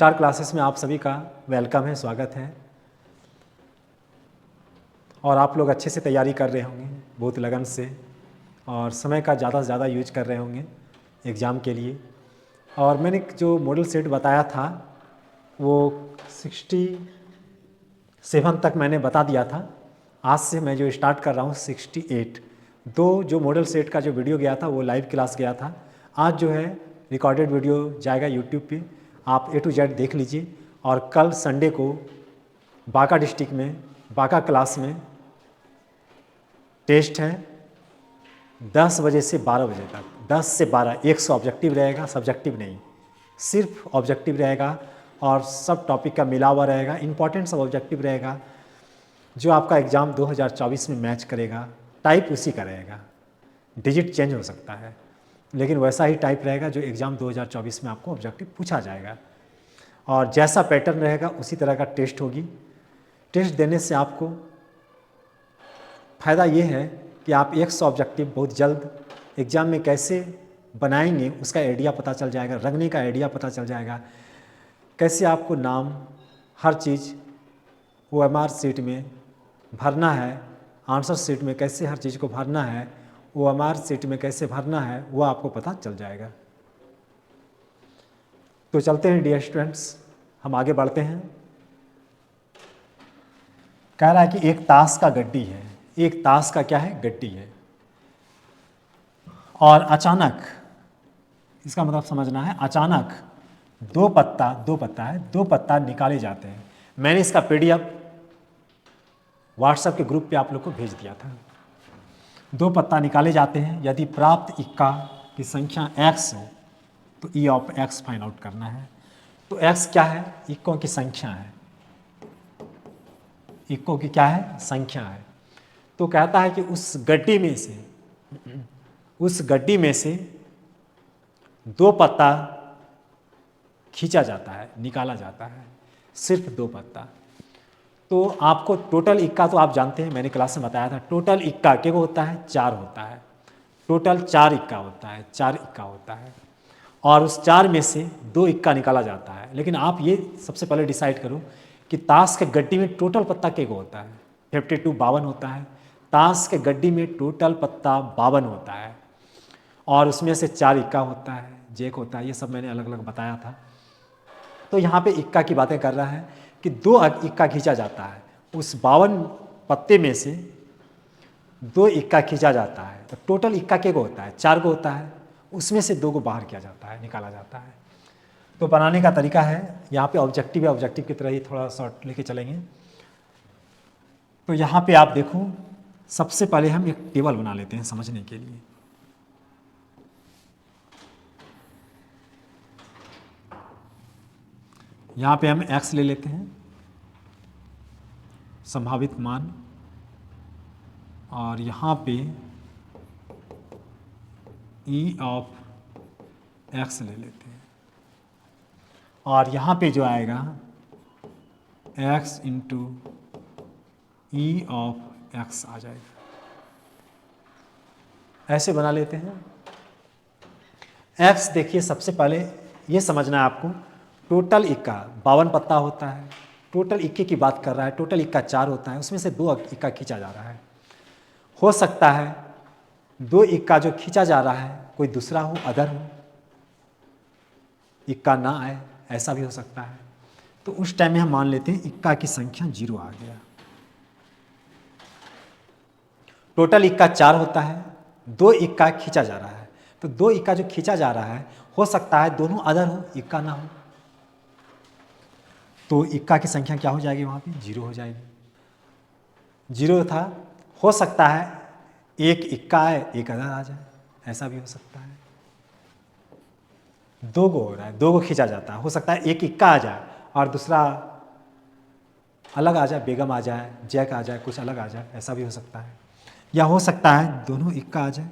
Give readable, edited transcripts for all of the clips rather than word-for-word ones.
Star classes में आप सभी का वेलकम है, स्वागत है। और आप लोग अच्छे से तैयारी कर रहे होंगे, बहुत लगन से, और समय का ज़्यादा से ज़्यादा यूज कर रहे होंगे एग्ज़ाम के लिए। और मैंने जो मॉडल सेट बताया था वो 67 तक मैंने बता दिया था। आज से मैं जो स्टार्ट कर रहा हूँ 68। जो मॉडल सेट का जो वीडियो गया था वो लाइव क्लास गया था। आज जो है रिकॉर्डेड वीडियो जाएगा यूट्यूब पे, आप A to Z देख लीजिए। और कल संडे को बांका डिस्ट्रिक्ट में बांका क्लास में टेस्ट है 10 बजे से 12 बजे तक। 10 से 12 100 ऑब्जेक्टिव रहेगा, सब्जेक्टिव नहीं, सिर्फ ऑब्जेक्टिव रहेगा। और सब टॉपिक का मिला हुआ रहेगा, इंपॉर्टेंट सब ऑब्जेक्टिव रहेगा, जो आपका एग्ज़ाम 2024 में मैच करेगा। टाइप उसी का रहेगा, डिजिट चेंज हो सकता है, लेकिन वैसा ही टाइप रहेगा जो एग्ज़ाम 2024 में आपको ऑब्जेक्टिव पूछा जाएगा। और जैसा पैटर्न रहेगा उसी तरह का टेस्ट होगी। टेस्ट देने से आपको फ़ायदा ये है कि आप 100 ऑब्जेक्टिव बहुत जल्द एग्ज़ाम में कैसे बनाएंगे उसका आइडिया पता चल जाएगा, रंगने का आइडिया पता चल जाएगा, कैसे आपको नाम हर चीज़ OMR सीट में भरना है, आंसर सीट में कैसे हर चीज़ को भरना है, OMR सीट में कैसे भरना है, वो आपको पता चल जाएगा। तो चलते हैं डियर स्टूडेंट्स, हम आगे बढ़ते हैं। कह रहा है कि एक ताश का गड्डी है, एक ताश का क्या है, गड्डी है, और अचानक, इसका मतलब समझना है, अचानक दो पत्ता निकाले जाते हैं। मैंने इसका PDF व्हाट्सएप के ग्रुप पे आप लोग को भेज दिया था। 2 पत्ता निकाले जाते हैं, यदि प्राप्त इक्का की संख्या x हो तो E of x find out करना है। तो x क्या है, इक्कों की संख्या है, इक्कों की क्या है, संख्या है। तो कहता है कि उस गड्डी में से 2 पत्ता खींचा जाता है, निकाला जाता है, सिर्फ 2 पत्ता। तो आपको टोटल इक्का तो आप जानते हैं, मैंने क्लास में बताया था, टोटल इक्का क्या होता है, 4 होता है। टोटल 4 इक्का होता है, 4 इक्का होता है। और उस 4 में से 2 इक्का निकाला जाता है। लेकिन आप ये सबसे पहले डिसाइड करो कि ताश के गड्डी में टोटल पत्ता क्या होता है। 52 52 होता है। ताश के गड्डी में टोटल पत्ता 52 होता है, और उसमें से 4 इक्का होता है, जेक होता है, ये सब मैंने अलग अलग बताया था। तो यहाँ पे इक्का की बातें कर रहा है कि 2 इक्का खींचा जाता है, उस 52 पत्ते में से 2 इक्का खींचा जाता है। तो टोटल इक्का क्या होता है, 4 को होता है, उसमें से 2 को बाहर किया जाता है, निकाला जाता है। तो बनाने का तरीका है, यहाँ पे ऑब्जेक्टिव है, ऑब्जेक्टिव की तरह ही थोड़ा शॉर्ट लेके चलेंगे। तो यहाँ पे आप देखो, सबसे पहले हम एक टेबल बना लेते हैं समझने के लिए। यहाँ पे हम x ले लेते हैं, संभावित मान, और यहाँ पे E ऑफ x ले लेते हैं, और यहाँ पे जो आएगा x into E of x आ जाएगा। ऐसे बना लेते हैं। x देखिए, सबसे पहले ये समझना है आपको, टोटल इक्का 52 पत्ता होता है, टोटल इक्के की बात कर रहा है, टोटल इक्का 4 होता है, उसमें से 2 इक्का खींचा जा रहा है। हो सकता है 2 इक्का जो खींचा जा रहा है कोई दूसरा हो, अदर हो, इक्का ना आए, ऐसा भी हो सकता है। तो उस टाइम में हम मान लेते हैं इक्का की संख्या 0 आ गया। टोटल इक्का 4 होता है, 2 इक्का खींचा जा रहा है, तो 2 इक्का जो खींचा जा रहा है हो सकता है दोनों अदर हो, इक्का ना हो, तो इक्का की संख्या क्या हो जाएगी, वहाँ पे 0 हो जाएगी। 0 था, हो सकता है एक इक्का आए, एक अदर आ जाए, ऐसा भी हो सकता है। 2 को हो रहा है, 2 को खींचा जाता है, हो सकता है एक इक्का आ जाए और दूसरा अलग आ जाए, बेगम आ जाए, जैक आ जाए, कुछ अलग आ जाए, ऐसा भी हो सकता है। या हो सकता है दोनों इक्का आ जाए,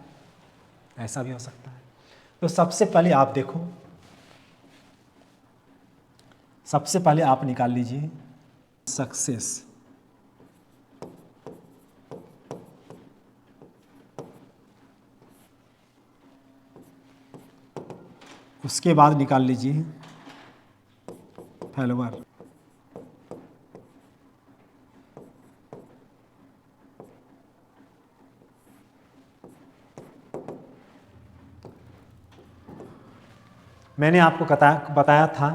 ऐसा भी हो सकता है। तो सबसे पहले आप देखो, सबसे पहले आप निकाल लीजिए सक्सेस। उसके बाद निकाल लीजिए फेल्वर। मैंने आपको बताया था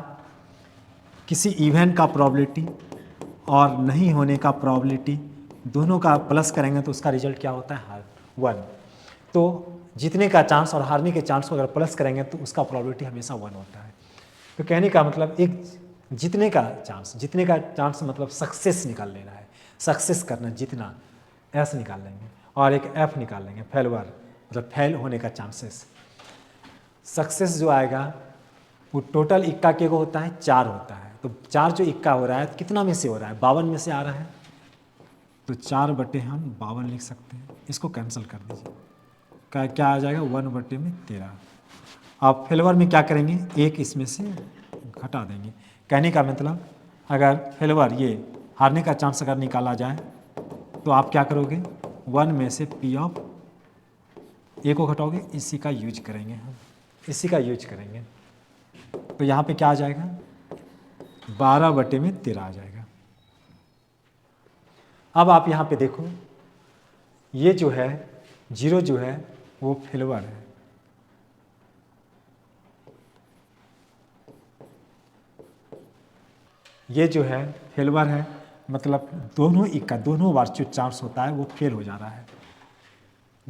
किसी इवेंट का प्रोबेबिलिटी और नहीं होने का प्रोबेबिलिटी दोनों का प्लस करेंगे तो उसका रिजल्ट क्या होता है, 1। तो जीतने का चांस और हारने के चांस को अगर प्लस करेंगे तो उसका प्रोबेबिलिटी हमेशा 1 होता है। तो कहने का मतलब एक जीतने का चांस मतलब सक्सेस निकाल लेना है, सक्सेस करना, जीतना, एस निकाल लेंगे, और एक एफ निकाल लेंगे, फेल्वर मतलब फेल होने का चांसेस। सक्सेस जो आएगा वो टोटल इक्का के को होता है 4 होता है, तो 4 जो इक्का हो रहा है कितना में से हो रहा है, 52 में से आ रहा है, तो 4 बटे हम 52 लिख सकते हैं। इसको कैंसिल कर दीजिए, क्या आ जाएगा, 1 बटे में 13। आप फेल्वर में क्या करेंगे, एक इसमें से घटा देंगे। कहने का मतलब अगर फेल्वर ये हारने का चांस अगर निकाला जाए तो आप क्या करोगे, 1 में से पी ऑफ ए को घटाओगे, इसी का यूज करेंगे हम, इसी का यूज करेंगे। तो यहाँ पे क्या आ जाएगा, 12 बटे में 13 आ जाएगा। अब आप यहाँ पे देखो, ये जो है 0 जो है वो फेल्वर है, ये जो है फेल्वर है, मतलब दोनों इक्का, दोनों बार जो चांस होता है वो फेल हो जा रहा है।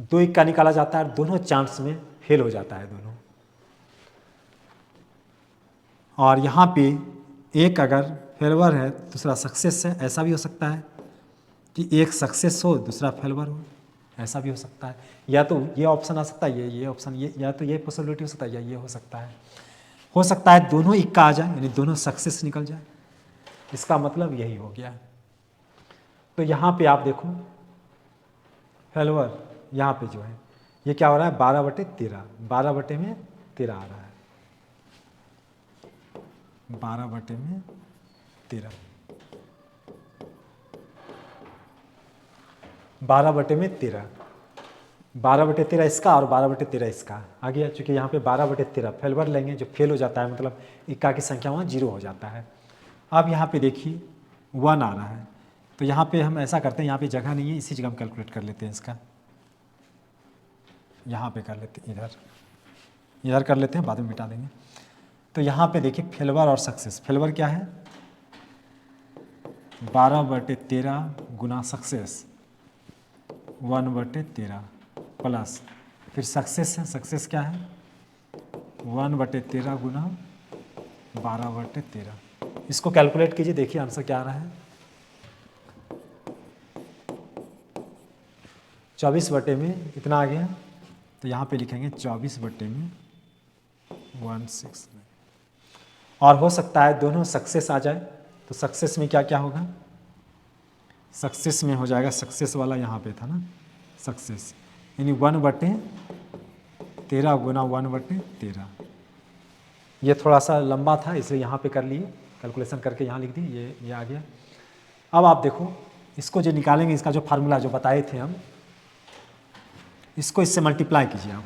2 इक्का निकाला जाता है, दोनों चांस में फेल हो जाता है दोनों। और यहाँ पे एक अगर फेल्वर है दूसरा सक्सेस है, ऐसा भी हो सकता है कि एक सक्सेस हो दूसरा फेल्वर हो, ऐसा भी हो सकता है। या तो ये ऑप्शन आ सकता है, ये ऑप्शन, ये या तो ये पॉसिबिलिटी हो सकता है, या ये हो सकता है दोनों इक्का आ जाए, यानी दोनों सक्सेस निकल जाए। इसका मतलब यही हो गया। तो यहाँ पे आप देखो फेल्वर, यहाँ पे जो है ये क्या हो रहा है, 12 बटे 13, 12 बटे में 13 आ रहा है, 12 बटे में 13, 12 बटे में 13, 12 बटे 13 इसका और 12 बटे 13 इसका आ गया। चूँकि यहाँ पे 12 बटे 13 फेल्वर लेंगे, जो फेल हो जाता है मतलब इक्का की संख्या वहाँ 0 हो जाता है। अब यहाँ पे देखिए 1 आ रहा है, तो यहाँ पे हम ऐसा करते हैं, यहाँ पे जगह नहीं है, इसी जगह हम कैलकुलेट कर लेते हैं इसका, यहाँ पे कर लेते हैं, इधर कर लेते हैं, बाद में मिटा देंगे। तो यहाँ पे देखिए फेल्वर और सक्सेस, फेल्वर क्या है 12 बटे 13 गुना सक्सेस 1 बटे 13 प्लस फिर सक्सेस है, सक्सेस क्या है 1 बटे 13 गुना 12 बटे 13। इसको कैलकुलेट कीजिए, देखिए आंसर क्या आ रहा है, 24 बटे में इतना आ गया। तो यहाँ पे लिखेंगे 24 बटे में 169। और हो सकता है दोनों सक्सेस आ जाए, तो सक्सेस में क्या क्या होगा, सक्सेस में हो जाएगा, सक्सेस वाला यहाँ पे था ना, सक्सेस यानी 1 बटे 13 गुना 1 बटे 13। ये थोड़ा सा लंबा था इसलिए यहाँ पे कर लिए, कैलकुलेशन करके यहाँ लिख दी, ये आ गया। अब आप देखो इसको जो निकालेंगे, इसका जो फार्मूला जो बताए थे हम, इसको इससे मल्टीप्लाई कीजिए आप,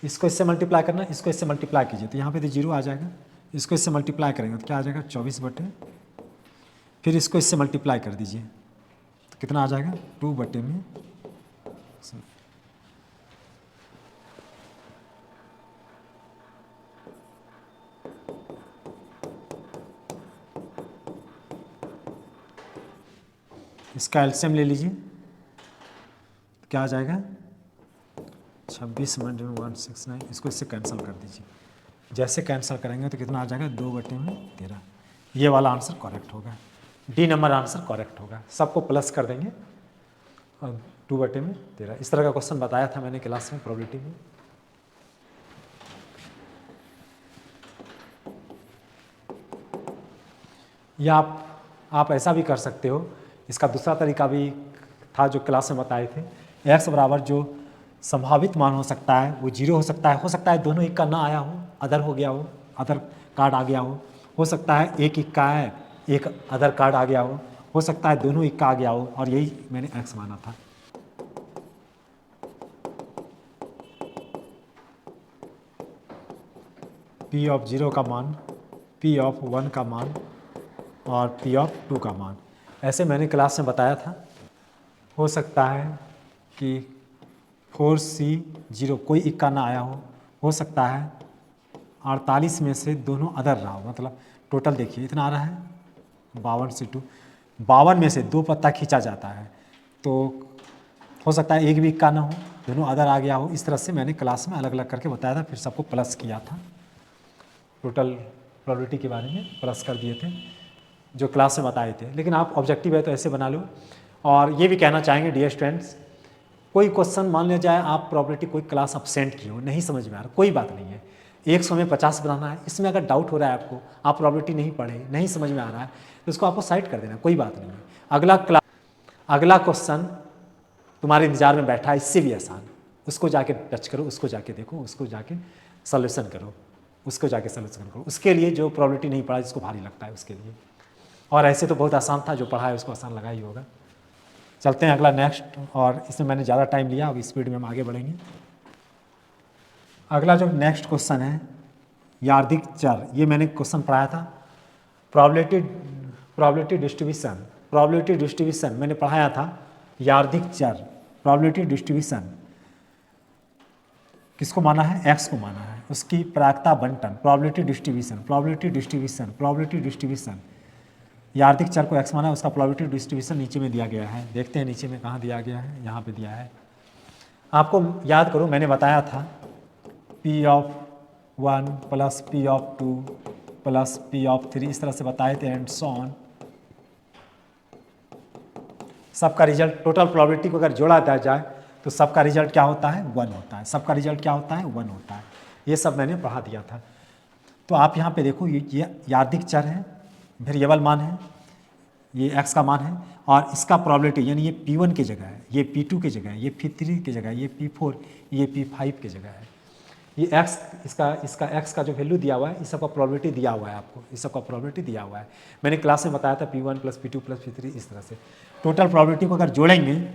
इसको इससे मल्टीप्लाई करना, इसको इससे मल्टीप्लाई कीजिए, तो यहाँ पे तो 0 आ जाएगा, इसको इससे मल्टीप्लाई करेंगे तो क्या आ जाएगा 24 बटे, फिर इसको इससे मल्टीप्लाई कर दीजिए तो कितना आ जाएगा 2 बटे में, इसका एलसीएम ले लीजिए, क्या आ जाएगा 26 बटे में 169। इसको इससे कैंसिल कर दीजिए, जैसे कैंसिल करेंगे तो कितना आ जाएगा 2 बटे में 13। ये वाला आंसर करेक्ट होगा, डी नंबर आंसर करेक्ट होगा। सबको प्लस कर देंगे और 2 बटे में 13। इस तरह का क्वेश्चन बताया था मैंने क्लास में प्रोबेबिलिटी में। या आप ऐसा भी कर सकते हो, इसका दूसरा तरीका भी था जो क्लास में बताए थे, एक्स बराबर जो संभावित मान हो सकता है वो 0 हो सकता है दोनों इक्का ना आया हो, अदर हो गया हो, अदर कार्ड आ गया हो सकता है एक इक्का है एक अदर कार्ड आ गया हो सकता है दोनों इक्का आ गया हो, और यही मैंने एक्स माना था। P ऑफ 0 का मान, P ऑफ 1 का मान और पी ऑफ 2 का मान। ऐसे मैंने क्लास में बताया था। हो सकता है कि 4C0 कोई इक्का ना आया हो सकता है 48 में से दोनों अदर रहा हो, मतलब टोटल देखिए इतना आ रहा है 52C2, 52 में से 2 पत्ता खींचा जाता है, तो हो सकता है एक भी इक्का ना हो, दोनों अदर आ गया हो। इस तरह से मैंने क्लास में अलग अलग करके बताया था, फिर सबको प्लस किया था, टोटल प्रोबेबिलिटी के बारे में प्लस कर दिए थे जो क्लास में बताए थे। लेकिन आप ऑब्जेक्टिव है तो ऐसे बना लो। और ये भी कहना चाहेंगे डियर स्टूडेंट्स, कोई क्वेश्चन मान लिया जाए आप प्रोबेबिलिटी कोई क्लास अपसेंट की हो, नहीं समझ में आ रहा, कोई बात नहीं है, 100 में 50 बनाना है, इसमें अगर डाउट हो रहा है आपको, आप प्रोबेबिलिटी नहीं पढ़े, नहीं समझ में आ रहा है, तो इसको आपको साइड कर देना, कोई बात नहीं है। अगला क्वेश्चन तुम्हारे इंतजार में बैठा है, इससे भी आसान, उसको जाके टच करो, उसको जाके देखो, उसको जाके सॉल्यूशन करो, उसको जाके सॉल्यूशन करो। उसके लिए जो प्रोबेबिलिटी नहीं पढ़ा, जिसको भारी लगता है उसके लिए, और ऐसे तो बहुत आसान था, जो पढ़ा है उसको आसान लगा ही होगा। चलते हैं अगला नेक्स्ट, और इसमें मैंने ज़्यादा टाइम लिया, अब स्पीड में हम आगे बढ़ेंगे। अगला जो नेक्स्ट क्वेश्चन है यार्दिक चर, ये मैंने क्वेश्चन पढ़ाया था, प्रोबेबिलिटी डिस्ट्रीब्यूशन मैंने पढ़ाया था। यार्दिक चर प्रोबेबिलिटी डिस्ट्रीब्यूशन किसको माना है, एक्स को माना है, उसकी प्रायिकता बंटन, प्रोबेबिलिटी डिस्ट्रीब्यूशन यार्दिक चर को एक्स माना है, उसका प्रोबेबिलिटी डिस्ट्रीब्यूशन नीचे में दिया गया है। देखते हैं नीचे में कहाँ दिया गया है, यहाँ पे दिया है। आपको याद करो मैंने बताया था P of 1 plus P of 2 plus P of 3, इस तरह से बताए थे, एंड सो ऑन। सबका रिजल्ट, टोटल प्रोबेबिलिटी को अगर जोड़ा जाए तो सबका रिजल्ट क्या होता है, 1 होता है। सबका रिजल्ट क्या होता है, 1 होता है। ये सब मैंने पढ़ा दिया था। तो आप यहाँ पे देखो, ये यार्दिक चर है, वेरिएबल मान है, ये x का मान है, और इसका प्रोबेबिलिटी यानी ये P1 की जगह है, ये P2 की जगह है, ये P3 की जगह है, ये P4, ये P5 की जगह है। ये x, इसका x का जो वैल्यू दिया हुआ है, इस सबका प्रोबेबिलिटी दिया हुआ है आपको, इस सबका प्रोबेबिलिटी दिया हुआ है। मैंने क्लास में बताया था P1 plus P2 plus P3, इस तरह से टोटल प्रोबेबिलिटी को अगर जोड़ेंगे,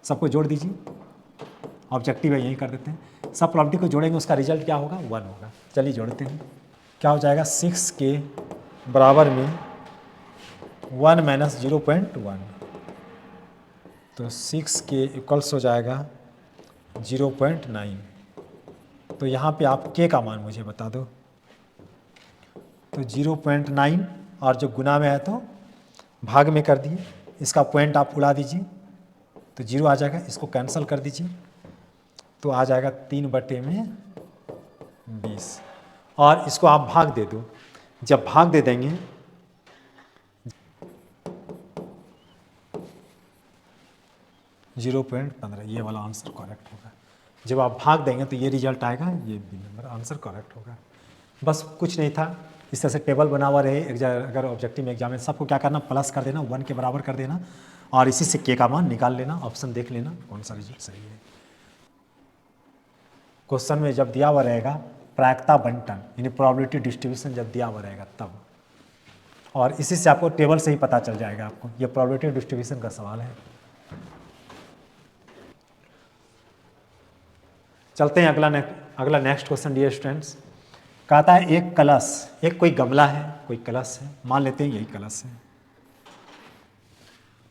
सबको जोड़ दीजिए, ऑब्जेक्टिव है यही कर देते हैं, सब प्रोबेबिलिटी को जोड़ेंगे, उसका रिजल्ट क्या होगा, 1 होगा। चलिए जोड़ते हैं, क्या हो जाएगा, 6 के बराबर में 1 माइनस 0.1, तो 6 के इक्वल्स हो जाएगा 0.9। तो यहाँ पे आप के का मान मुझे बता दो, तो 0.9, और जो गुना में है तो भाग में कर दिए, इसका पॉइंट आप उड़ा दीजिए तो 0 आ जाएगा, इसको कैंसिल कर दीजिए तो आ जाएगा 3/20, और इसको आप भाग दे दो। जब भाग दे देंगे 0.15, ये वाला आंसर करेक्ट होगा। जब आप भाग देंगे तो ये रिजल्ट आएगा, ये भी नंबर, आंसर करेक्ट होगा। बस कुछ नहीं था, इस तरह से टेबल बना हुआ रहे, अगर ऑब्जेक्टिव में एग्जाम में सबको क्या करना, प्लस कर देना, 1 के बराबर कर देना, और इसी से के का मान निकाल लेना, ऑप्शन देख लेना कौन सा रिजल्ट सही है। क्वेश्चन में जब दिया हुआ रहेगा प्रायिकता बंटन यानी प्रोबेबिलिटी डिस्ट्रीब्यूशन जब दिया हुआ रहेगा तब, और इसी से आपको टेबल से ही पता चल जाएगा आपको, ये प्रोबेबिलिटी डिस्ट्रीब्यूशन का सवाल है। चलते हैं अगला नेक्स्ट क्वेश्चन डियर स्टूडेंट्स। कहता है एक कलश, एक कोई गमला है, कोई कलश है, मान लेते हैं यही कलश है,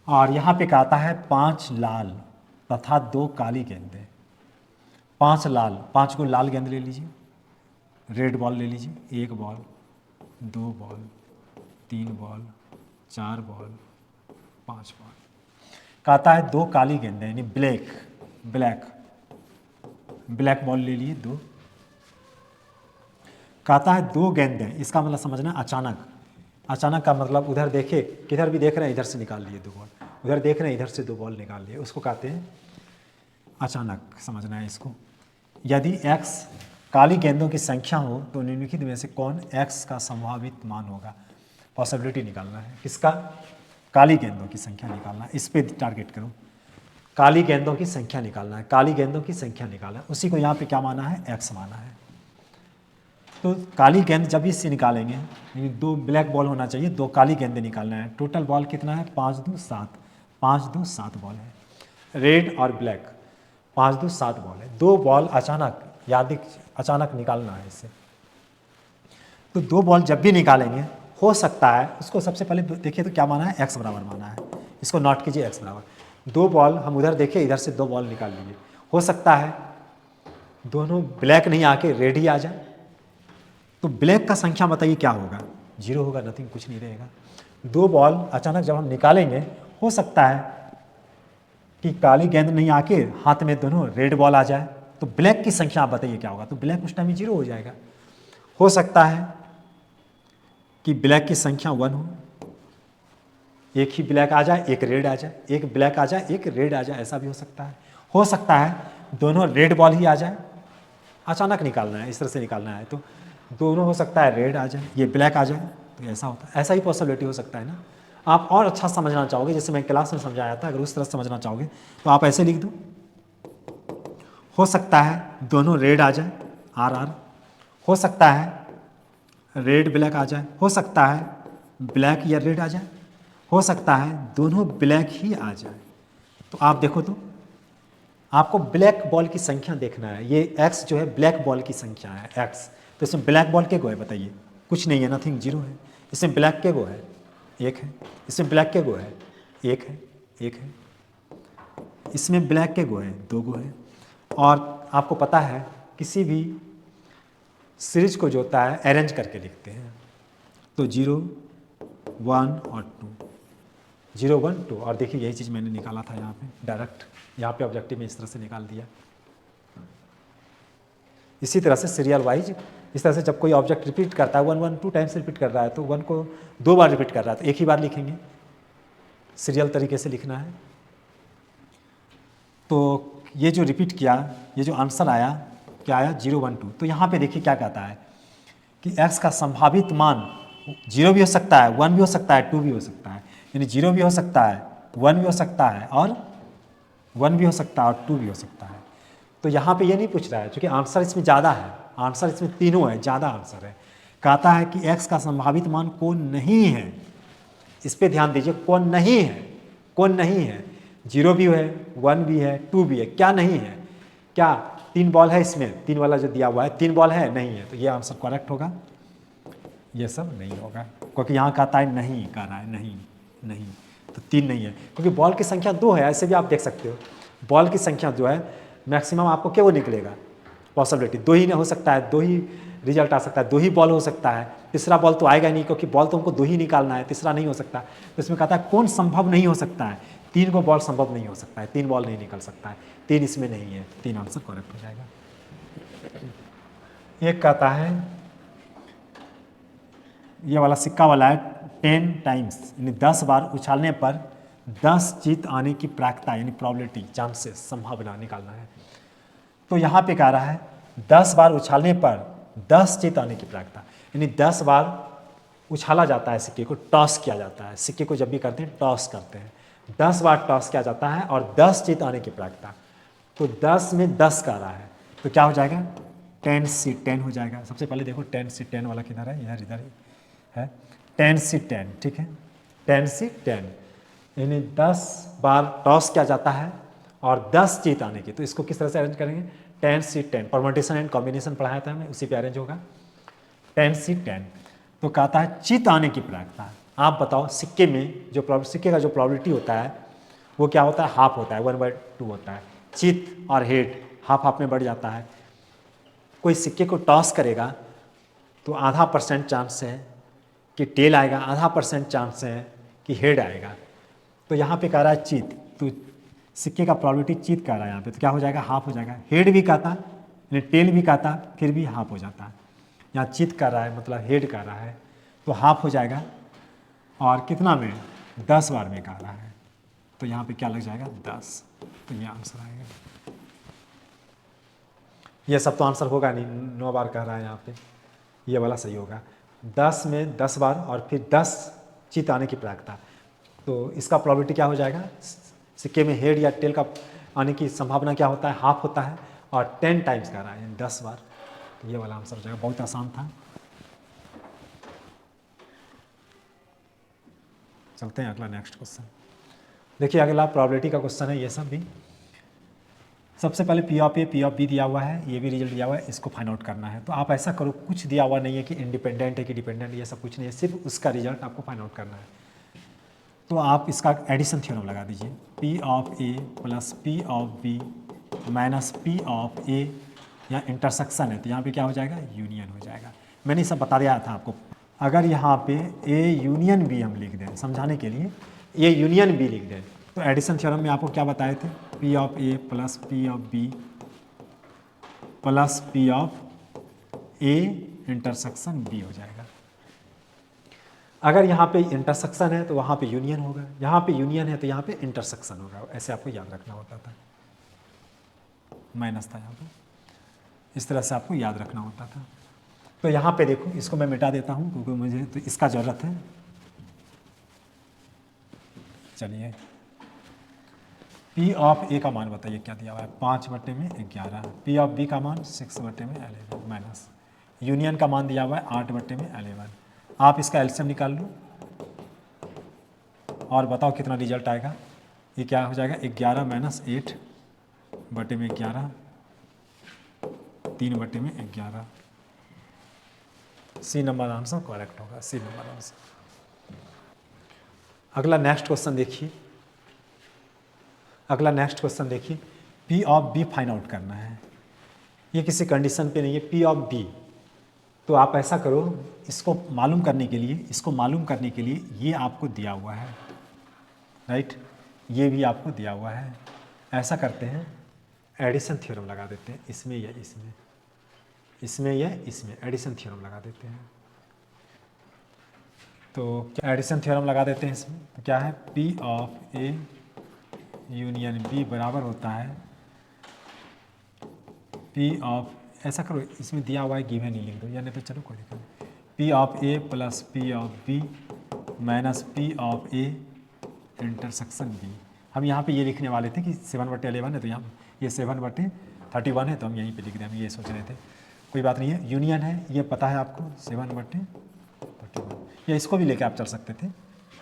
और यहाँ पे कहता है 5 लाल तथा 2 काली गेंदें। 5 को लाल गेंद ले लीजिए, रेड बॉल ले लीजिए, 1 ball, 2 ball, 3 ball, 4 ball, 5 ball. कहता है 2 काली गेंदें यानी ब्लैक बॉल ले लिए 2। कहता है 2 गेंदें, इसका मतलब समझना अचानक का मतलब उधर देखे, किधर भी देख रहे हैं इधर से निकाल लिए 2 बॉल, उधर देख रहे हैं इधर से 2 बॉल निकाल लिए, उसको कहते हैं अचानक, समझना है इसको। यदि x काली गेंदों की संख्या हो तो निम्नलिखित में से कौन x का संभावित मान होगा, पॉसिबिलिटी निकालना है। किसका, काली गेंदों की संख्या निकालना है, इस पे टारगेट करो, काली गेंदों की संख्या निकालना है, काली गेंदों की संख्या निकालना है, उसी को यहाँ पे क्या माना है, x माना है। तो काली गेंद जब इससे निकालेंगे, यानी 2 ब्लैक बॉल होना चाहिए, 2 काली गेंदें निकालना है। टोटल बॉल कितना है, 5 2 7, 5 2 7 बॉल है, रेड और ब्लैक 5 2 7 बॉल है। 2 बॉल अचानक निकालना है इससे। तो 2 बॉल जब भी निकालेंगे हो सकता है, उसको सबसे पहले देखिए तो क्या माना है, x बराबर माना है, इसको नोट कीजिए x बराबर। 2 बॉल हम उधर देखिए, इधर से 2 बॉल निकाल लीजिए, हो सकता है दोनों ब्लैक नहीं आके रेड ही आ जाए, तो ब्लैक का संख्या बताइए क्या होगा, 0 होगा, नथिंग, कुछ नहीं रहेगा। 2 बॉल अचानक जब हम निकालेंगे, हो सकता है कि काली गेंद नहीं आके हाथ में दोनों रेड बॉल आ जाए, तो ब्लैक की संख्या आप बताइए क्या होगा, तो ब्लैक उस टाइम में 0 हो जाएगा। हो सकता है कि ब्लैक की संख्या 1 हो, एक ही ब्लैक आ जाए एक रेड आ जाए, एक ब्लैक आ जाए एक रेड आ जाए, ऐसा भी हो सकता है। हो सकता है दोनों रेड बॉल ही आ जाए, अचानक निकालना है, इस तरह से निकालना है, तो दोनों हो सकता है रेड आ जाए, ये ब्लैक आ जाए, तो ऐसा होता है, ऐसा ही पॉसिबिलिटी हो सकता है ना। आप और अच्छा समझना चाहोगे, जैसे मैं क्लास में समझाया था, अगर उस तरह से समझना चाहोगे तो आप ऐसे लिख दो, हो सकता है दोनों रेड आ जाए, आर आर, हो सकता है रेड ब्लैक आ जाए, हो सकता है ब्लैक या रेड आ जाए, हो सकता है दोनों ब्लैक ही आ जाए। तो आप देखो तो आपको ब्लैक बॉल की संख्या देखना है, ये एक्स जो है ब्लैक बॉल की संख्या है एक्स, तो इसमें ब्लैक बॉल के गो है बताइए, कुछ नहीं है, नथिंग, 0 है। इसमें ब्लैक के गो है 1 है, इसमें ब्लैक के गो है 1 है, 1 है, इसमें ब्लैक के गो है 2 गो है। और आपको पता है किसी भी सीरीज को जो होता है अरेंज करके लिखते हैं, तो 0 1 और 2, 0 1 2, और देखिए यही चीज़ मैंने निकाला था यहाँ पे डायरेक्ट, यहाँ पे ऑब्जेक्टिव में इस तरह से निकाल दिया। इसी तरह से सीरियल वाइज, इस तरह से जब कोई ऑब्जेक्ट रिपीट करता है 1 1 2 टाइम्स रिपीट कर रहा है, तो 1 को 2 बार रिपीट कर रहा है तो एक ही बार लिखेंगे, सीरियल तरीके से लिखना है। तो ये जो रिपीट किया, ये जो आंसर आया क्या आया, 0 1 2। तो यहाँ पे देखिए क्या कहता है कि x का संभावित मान 0 भी हो सकता है, 1 भी हो सकता है, 2 भी हो सकता है, यानी 0 भी हो सकता है, 1 भी हो सकता है, और 1 भी हो सकता है और 2 भी हो सकता है। तो यहाँ पे ये नहीं पूछ रहा है, क्योंकि आंसर इसमें ज़्यादा है, आंसर इसमें तीनों है, ज़्यादा आंसर है। कहता है कि x का संभावित मान कौन नहीं है, इस पे ध्यान दीजिए, कौन नहीं है, कौन नहीं है, 0 भी है, 1 भी है, 2 भी है, क्या नहीं है, क्या 3 बॉल है इसमें, 3 वाला जो दिया हुआ है 3 बॉल है, नहीं है, तो ये आंसर करेक्ट होगा, ये सब नहीं होगा, क्योंकि यहाँ कहता है नहीं, कह रहा है नहीं, नहीं, तो 3 नहीं है, क्योंकि बॉल की संख्या 2 है, ऐसे भी आप देख सकते हो, बॉल की संख्या जो है मैक्सिमम आपको क्या वो निकलेगा, पॉसिबिलिटी 2 ही हो सकता है, 2 ही रिजल्ट आ सकता है, 2 ही बॉल हो सकता है, तीसरा बॉल तो आएगा नहीं, क्योंकि बॉल तो हमको 2 ही निकालना है, तीसरा नहीं हो सकता। तो इसमें कहता है कौन संभव नहीं हो सकता है, 3 को बॉल संभव नहीं हो सकता है, 3 बॉल नहीं निकल सकता है, 3 इसमें नहीं है, 3 आंसर करेक्ट हो जाएगा। एक कहता है ये वाला सिक्का वाला है 10 टाइम्स, यानी 10 बार उछालने पर 10 जीत आने की प्रायिकता, यानी प्रोबेबिलिटी, चांसेस, संभावना निकालना है। तो यहाँ पे कह रहा है 10 बार उछालने पर 10 जीत आने की प्रायिकता, यानी 10 बार उछाला जाता है सिक्के को, टॉस किया जाता है, सिक्के को जब भी करते हैं टॉस करते हैं, 10 बार टॉस किया जाता है और 10 जीत आने की प्रायिकता, तो 10 में 10 का रहा है, तो क्या हो जाएगा, 10 से 10 हो जाएगा। सबसे पहले देखो 10 से 10 वाला किधर है, इधर इधर है, 10 से 10, ठीक है, 10 से 10, यानी 10 बार टॉस किया जाता है और 10 जीत आने की, तो इसको किस तरह से अरेंज करेंगे, 10 से 10, परम्यूटेशन एंड कॉम्बिनेशन पढ़ाया था हमने, उसी पे अरेंज होगा, 10 से 10। तो कहता है जीत आने की प्रायिकता, आप बताओ सिक्के में जो सिक्के का जो प्रोबेबिलिटी होता है वो क्या होता है, हाफ होता है, 1/2 होता है, जीत और हेड हाफ हाफ में बढ़ जाता है। कोई सिक्के को टॉस करेगा तो आधा % चांस है कि टेल आएगा, आधा % चांस है कि हेड आएगा, तो यहाँ पे कह रहा है जीत, तो सिक्के का प्रोबेबिलिटी जीत कह रहा है यहाँ पे, तो क्या हो जाएगा, हाफ हो जाएगा, हेड भी कहता यानी टेल भी कहता फिर भी हाफ हो जाता है, यहाँ जीत कर रहा है मतलब हेड कर रहा है, तो हाफ हो जाएगा, और कितना में 10 बार में कह रहा है, तो यहाँ पे क्या लग जाएगा 10, तो ये आंसर आएगा। ये सब तो आंसर होगा नहीं, 9 बार कह रहा है यहाँ पे, ये वाला सही होगा, 10 में 10 बार और फिर 10 जीत आने की प्रायिकता, तो इसका प्रोबेबिलिटी क्या हो जाएगा, सिक्के में हेड या टेल का आने की संभावना क्या होता है, हाफ होता है, और 10 टाइम्स कह रहा है 10 बार, तो ये वाला आंसर हो जाएगा, बहुत आसान था। चलते हैं अगला नेक्स्ट क्वेश्चन। देखिए अगला प्रोबेबिलिटी का क्वेश्चन है, ये सब भी सबसे पहले P of A P of B दिया हुआ है, ये भी रिजल्ट दिया हुआ है, इसको फाइंड आउट करना है। तो आप ऐसा करो, कुछ दिया हुआ नहीं है कि इंडिपेंडेंट है कि डिपेंडेंट, ये सब कुछ नहीं है, सिर्फ उसका रिजल्ट आपको फाइंड आउट करना है। तो आप इसका एडिशन थ्योरम लगा दीजिए, P of A plus P of B minus P of A, यहाँ इंटरसेक्शन है तो यहाँ पे क्या हो जाएगा, यूनियन हो जाएगा। मैंने सब बता दिया था आपको। अगर यहाँ पे ए यूनियन बी हम लिख दें समझाने के लिए, ए यूनियन बी लिख दें, तो एडिशन थ्योरम में आपको क्या बताए थे, P of A plus P of B plus P of A intersection B हो जाएगा। अगर यहाँ पे इंटरसेक्शन है तो वहाँ पे यूनियन होगा, यहाँ पे यूनियन है तो यहाँ पे इंटरसेक्शन होगा, ऐसे आपको याद रखना होता था। माइनस था यहाँ पे, इस तरह से आपको याद रखना होता था। तो यहाँ पे देखो, इसको मैं मिटा देता हूँ क्योंकि मुझे तो इसका ज़रूरत है। चलिए, पी ऑफ ए का मान बताइए क्या दिया हुआ है, 5/11। पी ऑफ बी का मान 6/11 माइनस यूनियन का मान दिया हुआ है 8/11। आप इसका एलसीएम निकाल लो और बताओ कितना रिजल्ट आएगा। ये क्या हो जाएगा, 11 minus 8/11, 3/11। C number answer correct होगा, सी नंबर आंसर। अगला नेक्स्ट क्वेश्चन देखिए, अगला नेक्स्ट क्वेश्चन देखिए, P of B find out करना है। ये किसी कंडीशन पे नहीं है, पी ऑफ बी। तो आप ऐसा करो, इसको मालूम करने के लिए, ये आपको दिया हुआ है, राइट, ये भी आपको दिया हुआ है। ऐसा करते हैं, एडिशन थ्योरम लगा देते हैं, इसमें या इसमें, इसमें या इसमें एडिशन थ्योरम लगा देते हैं। तो एडिशन थ्योरम लगा देते हैं इसमें, तो क्या है, P of A union B बराबर होता है पी ऑफ, ऐसा करो इसमें दिया हुआ है गिवन ही लिख दो, या नहीं तो चलो कोई दिक्कत नहीं, P of A plus P of B minus P of A intersection B. हम यहाँ पे ये लिखने वाले थे कि 7/11 है, तो यहाँ ये 7/31 है, तो हम यहीं पे लिख दें, हम ये सोच रहे थे। कोई बात नहीं है, यूनियन है, ये पता है आपको 7/31, या इसको भी लेके आप चल सकते थे,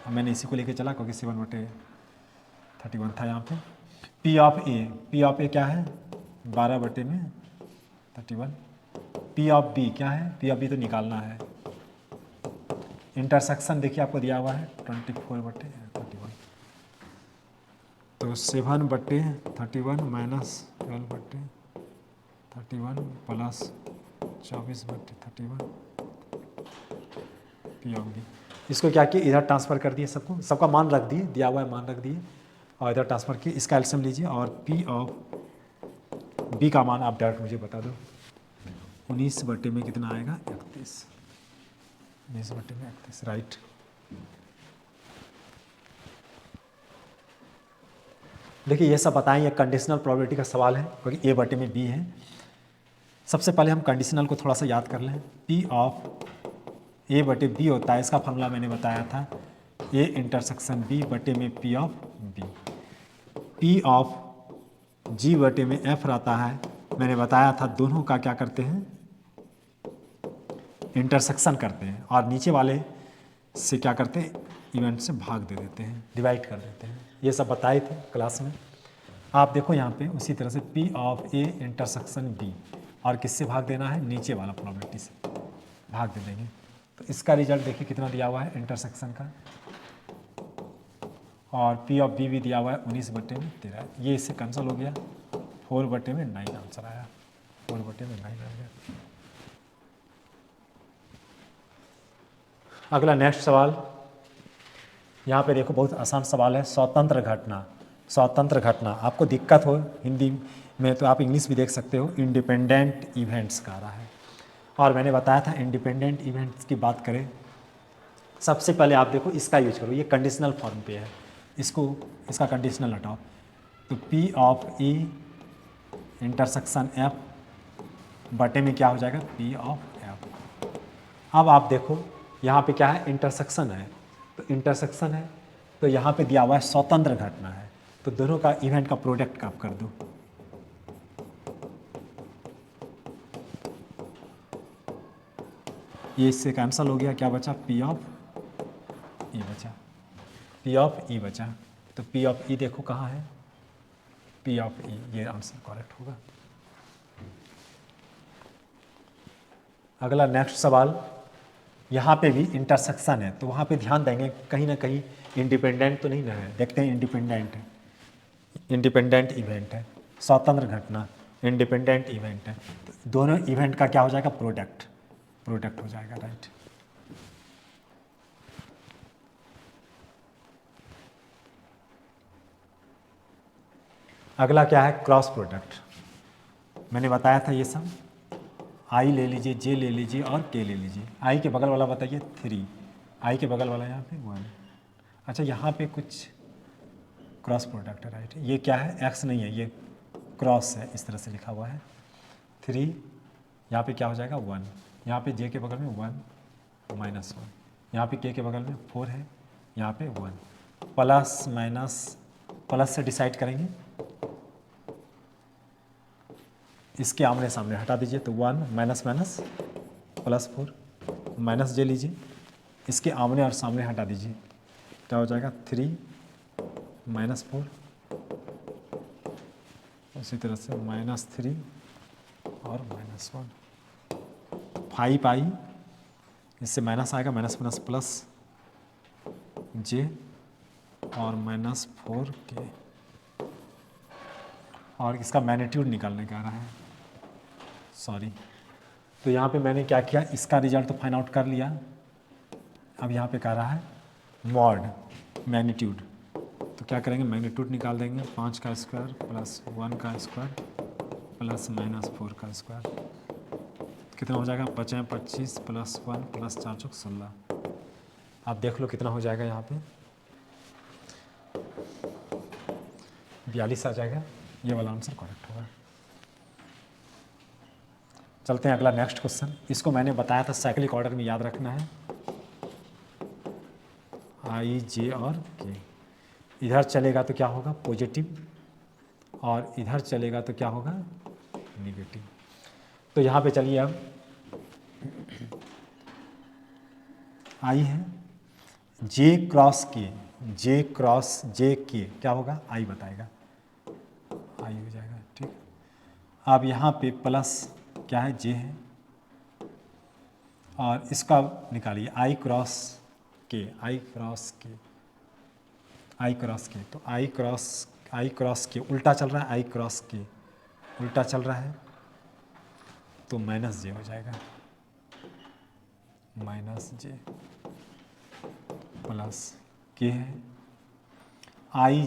मैंने इसी को लेके चला क्योंकि 7/31 था यहाँ पे। पी ऑफ ए क्या है, 12/31। पी ऑफ बी क्या है, पी ऑफ बी तो निकालना है। इंटरसेक्शन देखिए आपको दिया हुआ है 24/31, तो 7/31 minus 12/31 plus 24/31 P of B. इसको क्या किया, इधर ट्रांसफ़र कर दिए, सबका मान रख दिए, दिया हुआ है मान रख दिए और इधर ट्रांसफ़र किए। इसका एलसीएम लीजिए और पी ऑफ बी का मान आप डायरेक्ट मुझे बता दो, 19 में कितना आएगा, 31, 19/31, राइट। देखिए ये सब बताएं, ये कंडीशनल प्रोबेबिलिटी का सवाल है क्योंकि A/B है। सबसे पहले हम कंडीशनल को थोड़ा सा याद कर लें। P ऑफ A/B होता है, इसका फॉर्मूला मैंने बताया था, A intersection B/P of B। P of G/F रहता है, मैंने बताया था, दोनों का क्या करते हैं, इंटरसेक्शन करते हैं और नीचे वाले से क्या करते हैं, इवेंट से भाग दे देते हैं, डिवाइड कर देते हैं। ये सब बताए थे क्लास में। आप देखो यहाँ पे उसी तरह से P of A intersection B, और किससे भाग देना है, नीचे वाला प्रोबेबिलिटी से भाग दे देंगे। तो इसका रिजल्ट देखिए कितना दिया हुआ है इंटरसेक्शन का, और P ऑफ B भी दिया हुआ है 19/13। ये इससे कैंसिल हो गया, 4/9 आंसर आया, 4/9 आ गया। अगला नेक्स्ट सवाल, यहाँ पे देखो बहुत आसान सवाल है, स्वतंत्र घटना। स्वतंत्र घटना, आपको दिक्कत हो हिंदी में तो आप इंग्लिश भी देख सकते हो, इंडिपेंडेंट इवेंट्स का रहा है। और मैंने बताया था इंडिपेंडेंट इवेंट्स की बात करें, सबसे पहले आप देखो इसका यूज करो, ये कंडीशनल फॉर्म पे है, इसका कंडीशनल हटाओ, तो P of E intersection F बटे में क्या हो जाएगा, P ऑफ F। अब आप देखो यहाँ पे क्या है, इंटरसेक्शन है, तो इंटरसेक्शन है तो यहाँ पे दिया हुआ है स्वतंत्र घटना है, तो दोनों का इवेंट का प्रोडक्ट आप कर दो। ये इससे कैंसिल हो गया, क्या बचा, P ऑफ E बचा, P ऑफ E बचा। तो P ऑफ E देखो कहाँ है, पी ऑफ ई, ये आंसर करेक्ट होगा। अगला नेक्स्ट सवाल, यहाँ पे भी इंटरसेक्शन है तो वहाँ पे ध्यान देंगे कहीं ना कहीं इंडिपेंडेंट तो नहीं ना है। देखते हैं इंडिपेंडेंट है, इंडिपेंडेंट इवेंट है, स्वतंत्र घटना, इंडिपेंडेंट इवेंट है, तो दोनों इवेंट का क्या हो जाएगा, प्रोडक्ट, प्रोडक्ट हो जाएगा, राइट। अगला क्या है, क्रॉस प्रोडक्ट। मैंने बताया था ये सब, आई ले लीजिए, जे ले लीजिए और के ले लीजिए। आई के बगल वाला बताइए 3, आई के बगल वाला यहाँ पे 1। अच्छा यहाँ पे कुछ क्रॉस प्रोडक्ट है, राइट। ये क्या है, एक्स नहीं है, ये क्रॉस है, इस तरह से लिखा हुआ है। 3 यहाँ पे क्या हो जाएगा 1, यहाँ पे जे के बगल में 1 माइनस 1, यहाँ पे के बगल में 4 है, यहाँ पे 1। प्लस माइनस, प्लस से डिसाइड करेंगे, इसके आमने सामने हटा दीजिए तो 1 माइनस माइनस प्लस 4, माइनस जे लीजिए, इसके आमने और सामने हटा दीजिए, क्या हो जाएगा 3 माइनस 4, उसी तरह से माइनस 3 और माइनस 1। 5 आई, इससे माइनस आएगा, माइनस माइनस प्लस जे और माइनस 4 के, और इसका मैग्नीट्यूड निकालने का रहा है, सॉरी। तो यहाँ पे मैंने क्या किया, इसका रिजल्ट तो फाइंड आउट कर लिया। अब यहाँ पे कह रहा है मॉड मैग्नीट्यूड, तो क्या करेंगे, मैग्नीट्यूड निकाल देंगे। 5 का स्क्वायर प्लस 1 का स्क्वायर प्लस माइनस 4 का स्क्वायर, कितना हो जाएगा, 5 25 प्लस 1 प्लस 4 चौक 16। आप देख लो कितना हो जाएगा, यहाँ पे 42 आ जाएगा। ये वाला आंसर करेक्ट होगा। चलते हैं अगला नेक्स्ट क्वेश्चन। इसको मैंने बताया था साइक्लिक ऑर्डर में याद रखना है, आई जे और के। इधर चलेगा तो क्या होगा, पॉजिटिव, और इधर चलेगा तो क्या होगा, नेगेटिव। तो यहाँ पे चलिए, अब आई है जे क्रॉस के, जे क्रॉस जे के क्या होगा, आई बताएगा, आई हो जाएगा, ठीक। अब यहाँ पे प्लस क्या है, जे है, और इसका निकालिए आई क्रॉस के, आई क्रॉस के, आई क्रॉस के, तो आई क्रॉस के उल्टा चल रहा है, आई क्रॉस के उल्टा चल रहा है, तो माइनस जे हो जाएगा, माइनस जे प्लस के है, आई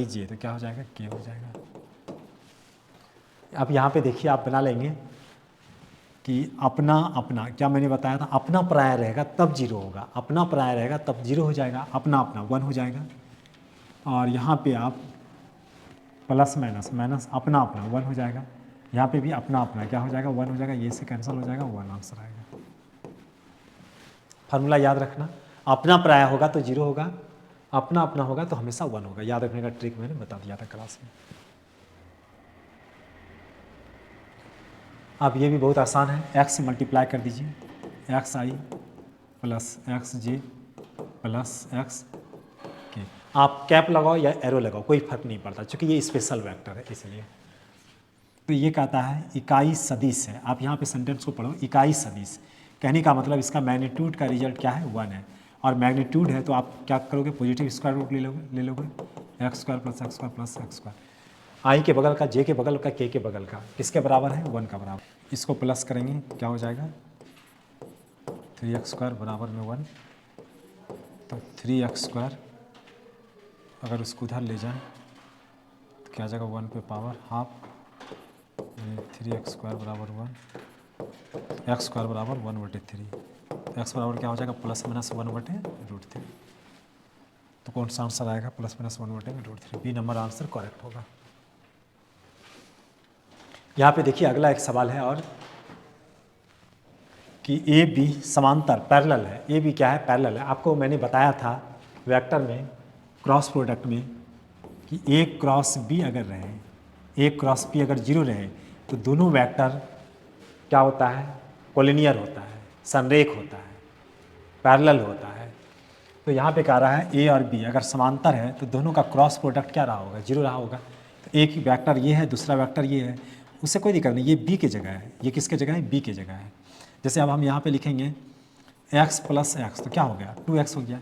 जे तो क्या हो जाएगा, के हो जाएगा। अब यहाँ पे देखिए, आप बना लेंगे कि अपना अपना, क्या मैंने बताया था, अपना पराया रहेगा तब 0 होगा, अपना पराया रहेगा तब 0 हो जाएगा, अपना अपना 1 हो जाएगा। और यहाँ पे आप प्लस माइनस माइनस अपना अपना 1 हो जाएगा, यहाँ पे भी अपना अपना क्या हो जाएगा, 1 हो जाएगा, ये से कैंसिल हो जाएगा, 1 आंसर आएगा। फार्मूला याद रखना, अपना पराया होगा तो 0 होगा, अपना अपना होगा तो हमेशा 1 होगा। याद रखने का ट्रिक मैंने बता दिया था क्लास में। अब ये भी बहुत आसान है, x मल्टीप्लाई कर दीजिए, एक्स आई प्लस एक्स जे प्लस एक्स के। आप कैप लगाओ या एरो लगाओ, कोई फर्क नहीं पड़ता, क्योंकि ये स्पेशल वेक्टर है इसलिए। तो ये कहता है इकाई सदिश है। आप यहाँ पे सेंटेंस को पढ़ो, इकाई सदिश कहने का मतलब इसका मैग्नीट्यूड का रिजल्ट क्या है, 1 है, और मैग्नीट्यूड है तो आप क्या करोगे, पॉजिटिव स्क्वायर रूट ले लोगे, x square plus x square plus x square. I के बगल का, जे के बगल का, के बगल का किसके बराबर है, 1 का बराबर। इसको प्लस करेंगे क्या हो जाएगा, 3x स्क्वायर बराबर में 1, तो 3x स्क्वायर अगर उसको उधर ले जाएं तो क्या आ जाएगा, 1 पे पावर हाफ, 3x स्क्वायर बराबर 1, एक्स स्क्वायर बराबर 1/3, एक्स बराबर क्या हो जाएगा, प्लस माइनस 1/√3। तो कौन सा आंसर आएगा, plus minus 1/√3, B number answer correct होगा। यहाँ पे देखिए अगला एक सवाल है और कि ए बी समांतर पैरेलल है। ए बी क्या है, पैरेलल है। आपको मैंने बताया था वेक्टर में, क्रॉस प्रोडक्ट में, कि ए क्रॉस बी अगर रहे, ए क्रॉस बी अगर 0 रहे तो दोनों वेक्टर क्या होता है, कोलिनियर होता है, संरेख होता है, पैरेलल होता है। तो तो यहाँ पे कह रहा है ए और बी अगर समांतर है तो दोनों का क्रॉस प्रोडक्ट क्या रहा होगा, जीरो रहा होगा। तो एक वेक्टर ये है, दूसरा वेक्टर ये है, उससे कोई दिक्कत नहीं, ये बी की जगह है, ये किसके जगह है, बी की जगह है। जैसे अब हम यहाँ पे लिखेंगे x प्लस एक्स, तो क्या हो गया 2x हो गया।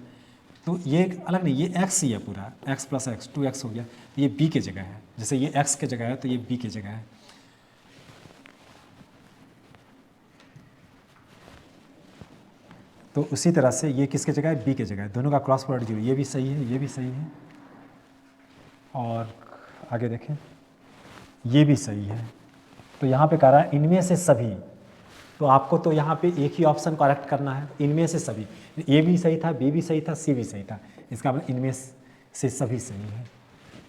तो ये अलग नहीं, ये x ही है पूरा, x प्लस एक्स 2x हो गया, तो ये b की जगह है। जैसे ये x की जगह है तो ये b की जगह है। तो उसी तरह से ये किसके जगह है, b की जगह है। दोनों का क्रॉस प्रोडक्ट जीरो, ये भी सही है, ये भी सही है, और आगे देखें ये भी सही है। तो यहाँ पे कह रहा है इनमें से सभी, तो आपको तो यहाँ पे एक ही ऑप्शन करेक्ट करना है, इनमें से सभी। ए भी सही था, बी भी सही था, सी भी सही था, इसका मतलब इनमें से सभी सही है।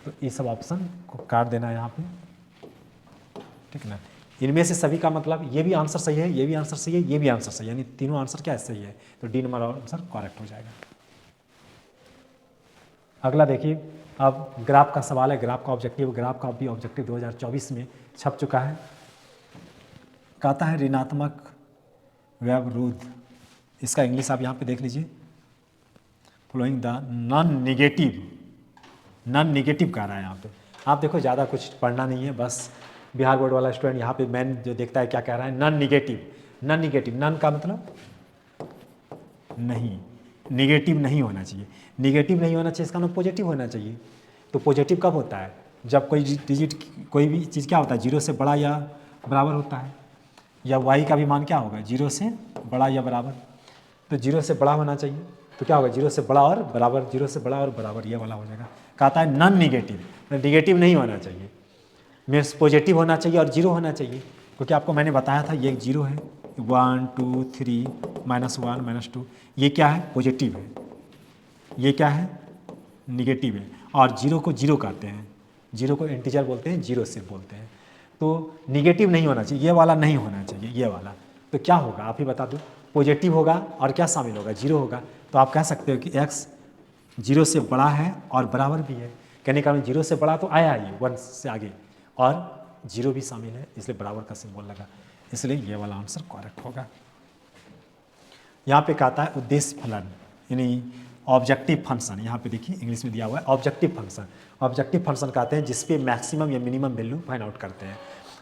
तो ये सब ऑप्शन को काट देना है यहाँ पे, ठीक है ना। इनमें से सभी का मतलब ये भी आंसर सही है, ये भी आंसर सही है, ये भी आंसर सही है, यानी तीनों आंसर क्या सही है। तो डी नंबर आंसर करेक्ट हो जाएगा। अगला देखिए, अब ग्राफ का सवाल है, ग्राफ का ऑब्जेक्टिव, ग्राफ का भी ऑब्जेक्टिव 2024 में छप चुका है। कहता है ऋणात्मक व्यवरोध, इसका इंग्लिश आप यहाँ पे देख लीजिए, फ्लोइंग द नॉन निगेटिव कह रहा है यहाँ पे। आप देखो ज़्यादा कुछ पढ़ना नहीं है, बस बिहार बोर्ड वाला स्टूडेंट यहाँ पे मैन जो देखता है क्या कह रहा है, नॉन निगेटिव, नॉन का मतलब नहीं, निगेटिव नहीं होना चाहिए, निगेटिव नहीं होना चाहिए, इसका मतलब पॉजिटिव होना चाहिए। तो पॉजिटिव कब होता है, जब कोई डिजिट, कोई भी चीज़ क्या होता है, जीरो से बड़ा या बराबर होता है, या वाई का भी मान क्या होगा, जीरो से बड़ा या बराबर। तो जीरो से बड़ा होना चाहिए, तो क्या होगा, जीरो से बड़ा और बराबर, जीरो से बड़ा और बराबर, ये वाला हो जाएगा। कहता है नॉन निगेटिव, निगेटिव नहीं होना चाहिए, मीन्स पॉजिटिव होना चाहिए और जीरो होना चाहिए, क्योंकि आपको मैंने बताया था ये जीरो है, 1 2 3 -1 -2, ये क्या है, पॉजिटिव है, ये क्या है, निगेटिव है। और जीरो को जीरो कहते हैं, जीरो को इंटीजर बोलते हैं, जीरो से बोलते हैं। तो निगेटिव नहीं होना चाहिए, ये वाला नहीं होना चाहिए, ये वाला। तो क्या होगा आप ही बता दो, पॉजिटिव होगा और क्या शामिल होगा, जीरो होगा। तो आप कह सकते हो कि x जीरो से बड़ा है और बराबर भी है, कहने का जीरो से बड़ा तो आया ही 1 से आगे, और जीरो भी शामिल है, इसलिए बराबर का सिंबल लगा, इसलिए ये वाला आंसर करेक्ट होगा। यहाँ पे कहता है उद्देश्य फलन, यानी ऑब्जेक्टिव फंक्शन, यहाँ पे देखिए इंग्लिश में दिया हुआ है ऑब्जेक्टिव फंक्शन। ऑब्जेक्टिव फंक्शन कहते हैं जिस पे मैक्सिमम या मिनिमम वैल्यू फाइंड आउट करते हैं,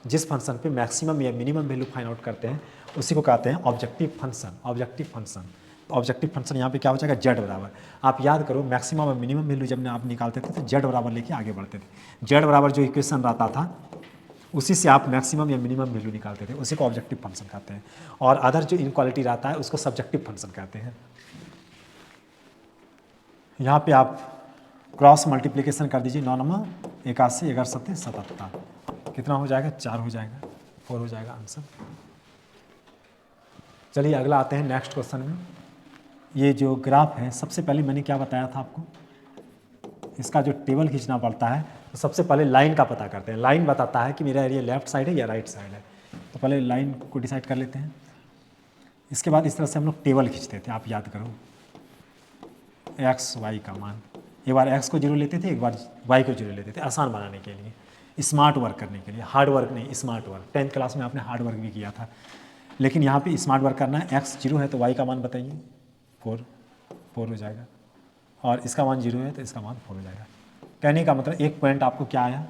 जिस फंक्शन पे मैक्सिमम या मिनिमम वैल्यू फाइंड आउट करते हैं उसी को कहते हैं objective function. Objective function, objective function यहाँ पे क्या हो जाएगा, जेड बराबर। आप याद करो मैक्सिमम और मिनिमम वैल्यू जब आप निकालते थे तो जेड बराबर लेके आगे बढ़ते थे, जेड बराबर जो इक्वेशन रहता था उसी से आप मैक्सिमम या मिनिमम वैल्यू निकालते थे, उसी को ऑब्जेक्टिव फंक्शन कहते हैं। और अदर जो इनक्वालिटी रहता है उसको सब्जेक्टिव फंक्शन कहते हैं। यहाँ पे आप क्रॉस मल्टीप्लिकेशन कर दीजिए, 9 9 81 11 7 77, कितना हो जाएगा, 4 हो जाएगा, 4 हो जाएगा आंसर। चलिए अगला आते हैं नेक्स्ट क्वेश्चन में। ये जो ग्राफ है, सबसे पहले मैंने क्या बताया था आपको, इसका जो टेबल खींचना पड़ता है तो सबसे पहले लाइन का पता करते हैं। लाइन बताता है कि मेरा एरिया लेफ्ट साइड है या राइट साइड है, तो पहले लाइन को डिसाइड कर लेते हैं। इसके बाद इस तरह से हम लोग टेबल खींचते थे, आप याद करो, एक्स वाई का मान, एक बार एक्स को जीरो लेते थे, एक बार वाई को जीरो लेते थे, आसान बनाने के लिए, स्मार्ट वर्क करने के लिए, हार्ड वर्क नहीं, स्मार्ट वर्क। 10th क्लास में आपने हार्ड वर्क भी किया था, लेकिन यहाँ पे स्मार्ट वर्क करना है। एक्स जीरो है तो वाई का मान बताइए, 4 हो जाएगा, और इसका मान जीरो है तो इसका मान 4 हो जाएगा। कहने का मतलब एक पॉइंट आपको क्या आया,